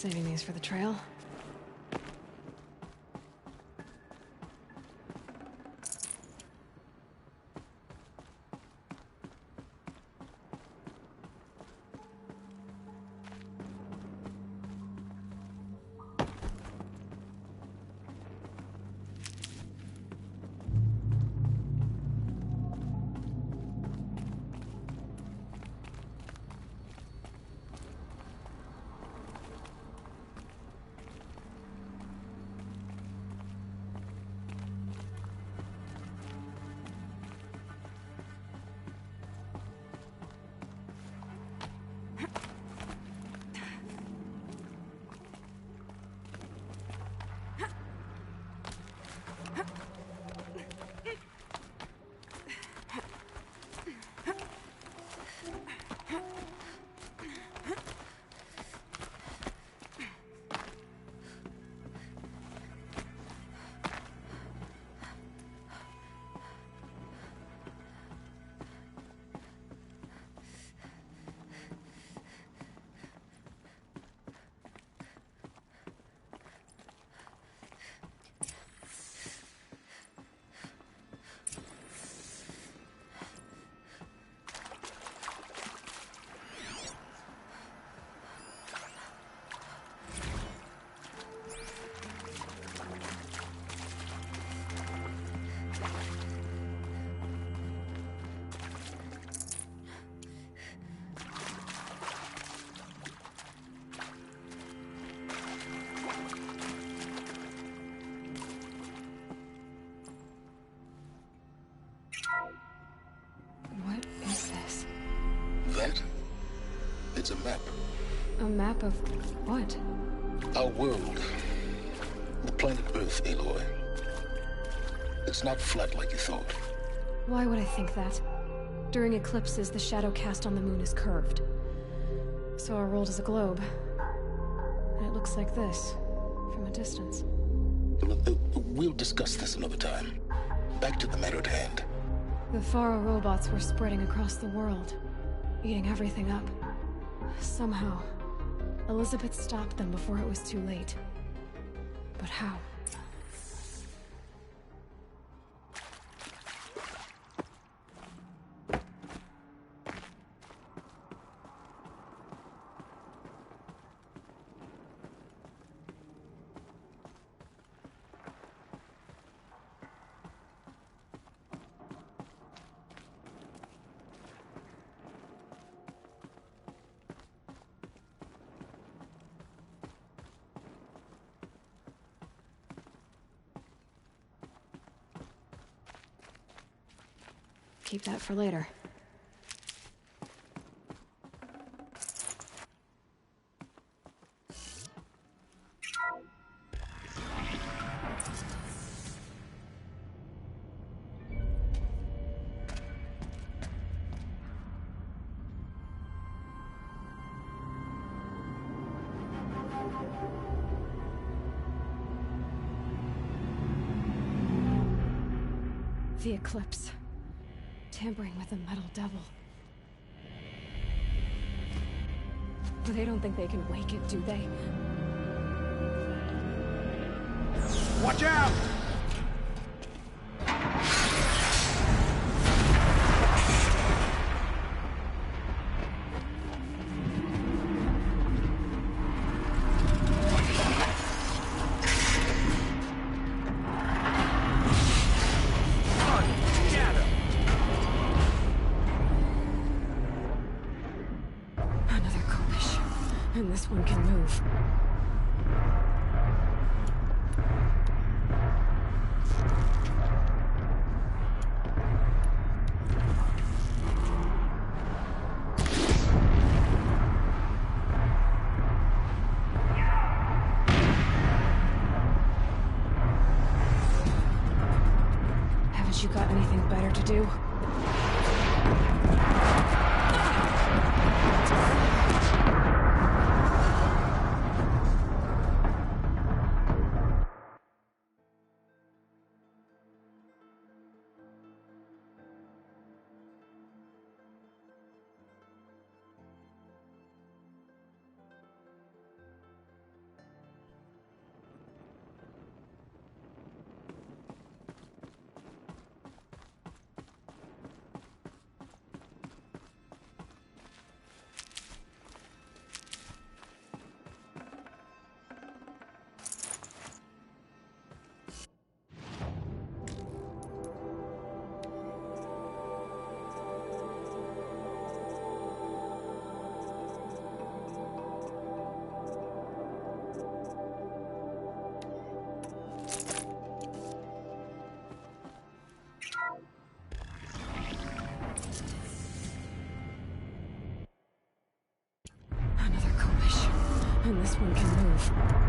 Saving these for the trail. That? It's a map. A map of what? Our world. The planet Earth, Aloy. It's not flat like you thought. Why would I think that? During eclipses, the shadow cast on the moon is curved. So our world is a globe. And it looks like this, from a distance. We'll discuss this another time. Back to the matter at hand. The Faro robots were spreading across the world, eating everything up. Somehow, Elizabeth stopped them before it was too late. But how? Keep that for later. The eclipse. Tampering with the metal devil. They don't think they can wake it, do they? Watch out! And this one can move. Haven't you got anything better to do? And this one can move.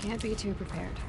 Can't be too prepared.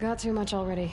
Got too much already.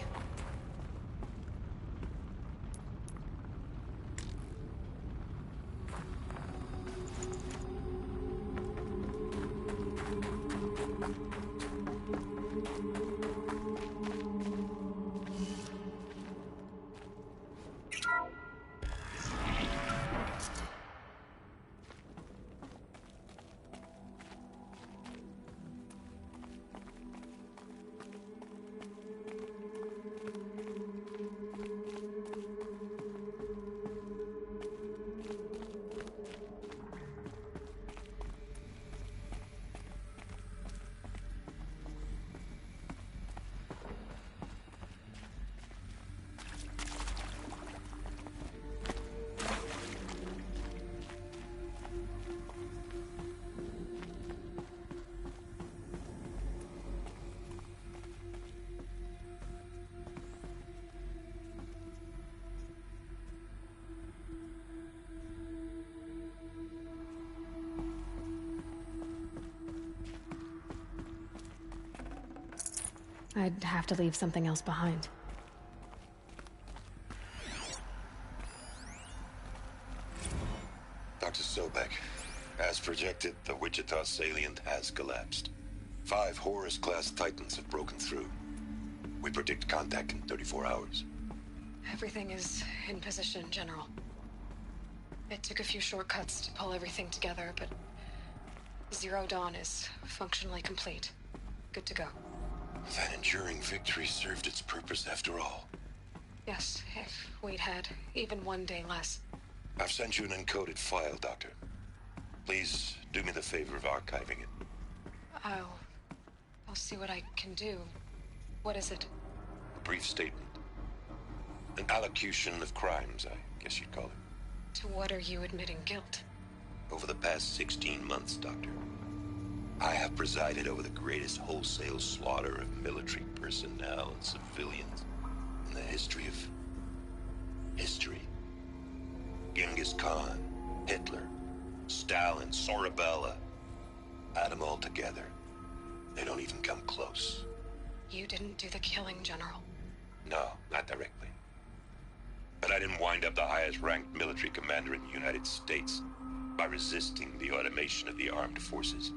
I'd have to leave something else behind. Dr. Sobek, as projected, the Wichita salient has collapsed. 5 Horus-class Titans have broken through. We predict contact in 34 hours. Everything is in position, General. It took a few shortcuts to pull everything together, but Zero Dawn is functionally complete. Good to go. That enduring victory served its purpose after all. Yes, if we'd had even one day less. I've sent you an encoded file, Doctor. Please do me the favor of archiving it. I'll see what I can do. What is it? A brief statement. An allocution of crimes, I guess you'd call it. To what are you admitting guilt? Over the past 16 months, Doctor, I have presided over the greatest wholesale slaughter of military personnel and civilians in the history of history. Genghis Khan, Hitler, Stalin, Sorabella. Add them all together. They don't even come close. You didn't do the killing, General. No, not directly. But I didn't wind up the highest-ranked military commander in the United States by resisting the automation of the armed forces.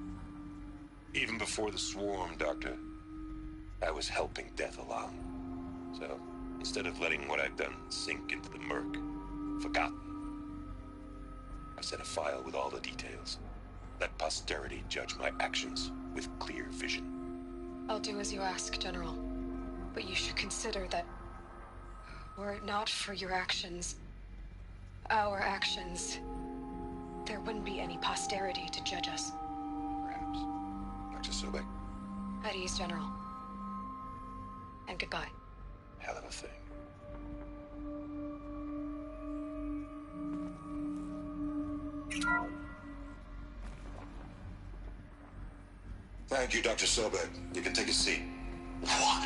Even before the swarm, Doctor, I was helping death along. So, instead of letting what I've done sink into the murk, forgotten, I set a file with all the details. Let posterity judge my actions with clear vision. I'll do as you ask, General. But you should consider that Were it not for your actions, our actions, there wouldn't be any posterity to judge us. Perhaps. Dr. Sobek? At ease, General. And goodbye. Hell of a thing. Thank you, Dr. Sobek. You can take a seat. What?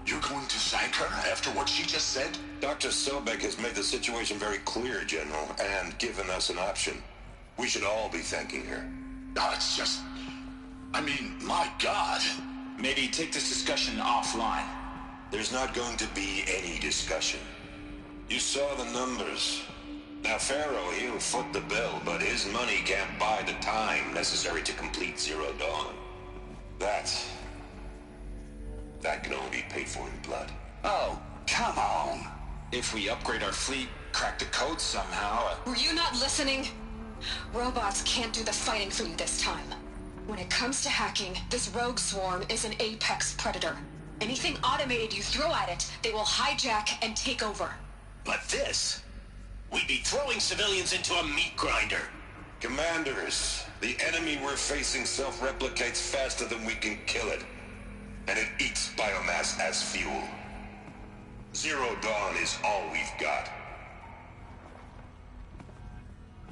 You're going to thank her after what she just said? Dr. Sobek has made the situation very clear, General, and given us an option. We should all be thanking her. No, it's just... I mean, my God. Maybe take this discussion offline. There's not going to be any discussion. You saw the numbers. Now, Pharaoh, he'll foot the bill, but his money can't buy the time necessary to complete Zero Dawn. That can only be paid for in blood. Oh, come on. If we upgrade our fleet, crack the code somehow... Were you not listening? Robots can't do the fighting for you this time. When it comes to hacking, this rogue swarm is an apex predator. Anything automated you throw at it, they will hijack and take over. But this... We'd be throwing civilians into a meat grinder. Commanders, the enemy we're facing self-replicates faster than we can kill it. And it eats biomass as fuel. Zero Dawn is all we've got.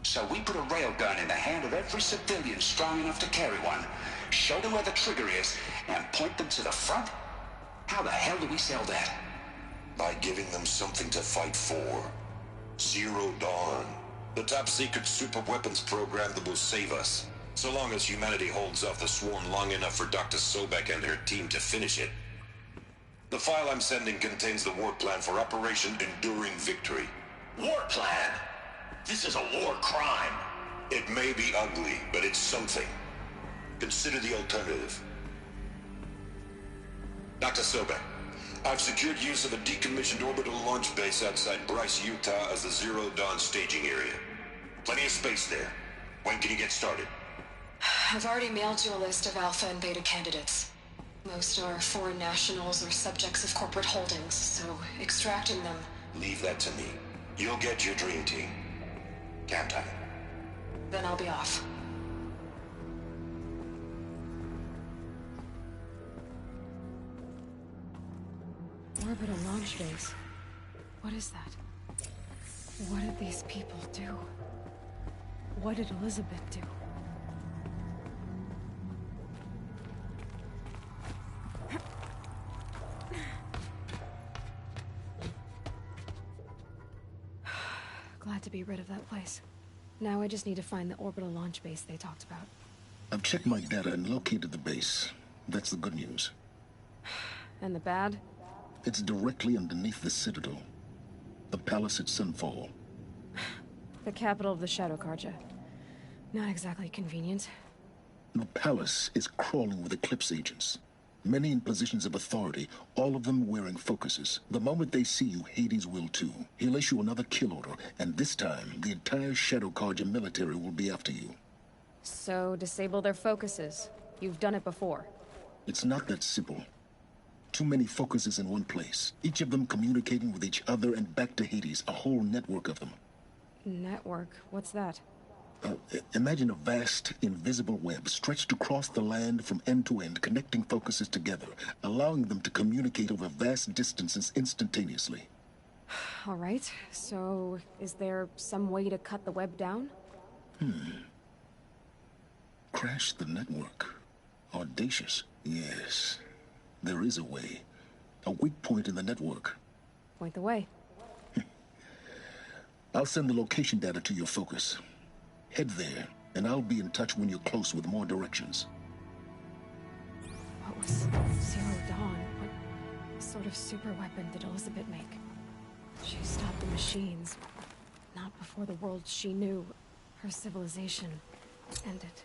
So we put a railgun in the hand of every civilian strong enough to carry one, show them where the trigger is, and point them to the front? How the hell do we sell that? By giving them something to fight for. Zero Dawn. The top-secret super-weapons program that will save us. So long as humanity holds off the swarm long enough for Dr. Sobek and her team to finish it. The file I'm sending contains the war plan for Operation Enduring Victory. War plan? This is a war crime. It may be ugly, but it's something. Consider the alternative. Dr. Sobek, I've secured use of a decommissioned orbital launch base outside Bryce, Utah as the Zero Dawn staging area. Plenty of space there. When can you get started? I've already mailed you a list of alpha and beta candidates. Most are foreign nationals or subjects of corporate holdings, so extracting them... Leave that to me. You'll get your dream team. Count on it. Then I'll be off. Orbital launch base. What is that? What did these people do? What did Elizabeth do? Glad to be rid of that place. Now I just need to find the orbital launch base they talked about. I've checked my data and located the base. That's the good news. And the bad? It's directly underneath the Citadel. The palace at Sunfall. The capital of the Shadow Carja. Not exactly convenient. The palace is crawling with Eclipse agents. Many in positions of authority, all of them wearing focuses. The moment they see you, Hades will too. He'll issue another kill order, and this time, the entire Shadow Carja military will be after you. So, disable their focuses. You've done it before. It's not that simple. Too many focuses in one place, each of them communicating with each other and back to Hades, a whole network of them. Network? What's that? Imagine a vast, invisible web stretched across the land from end to end, connecting focuses together, allowing them to communicate over vast distances instantaneously. All right, so is there some way to cut the web down? Crash the network. Audacious. Yes, there is a way. A weak point in the network. Point the way. I'll send the location data to your focus. Head there, and I'll be in touch when you're close with more directions. What was Zero Dawn? What sort of super weapon did Elizabeth make? She stopped the machines. Not before the world she knew, her civilization, ended.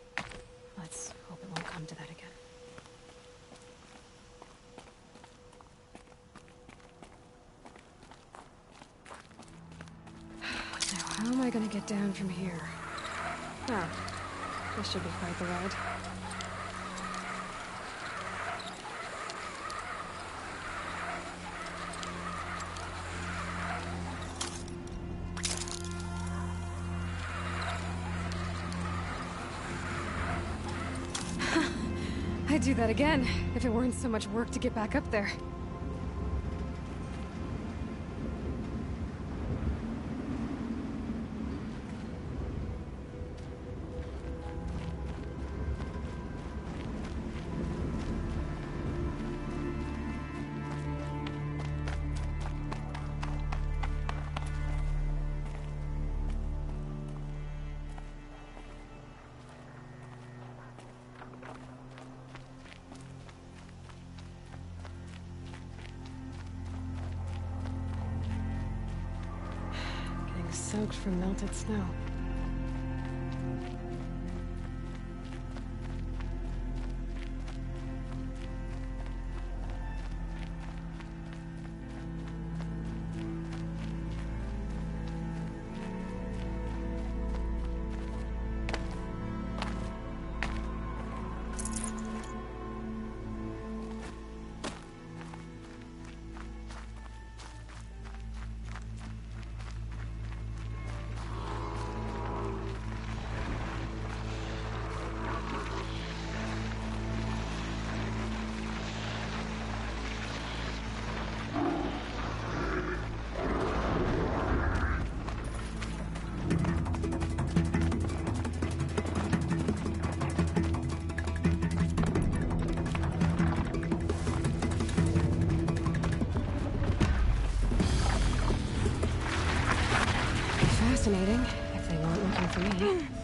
Let's hope it won't come to that again. Now, how am I gonna get down from here? Oh, this should be quite the ride. I'd do that again, if it weren't so much work to get back up there. Soaked from melted snow. Fascinating, if they weren't looking for me.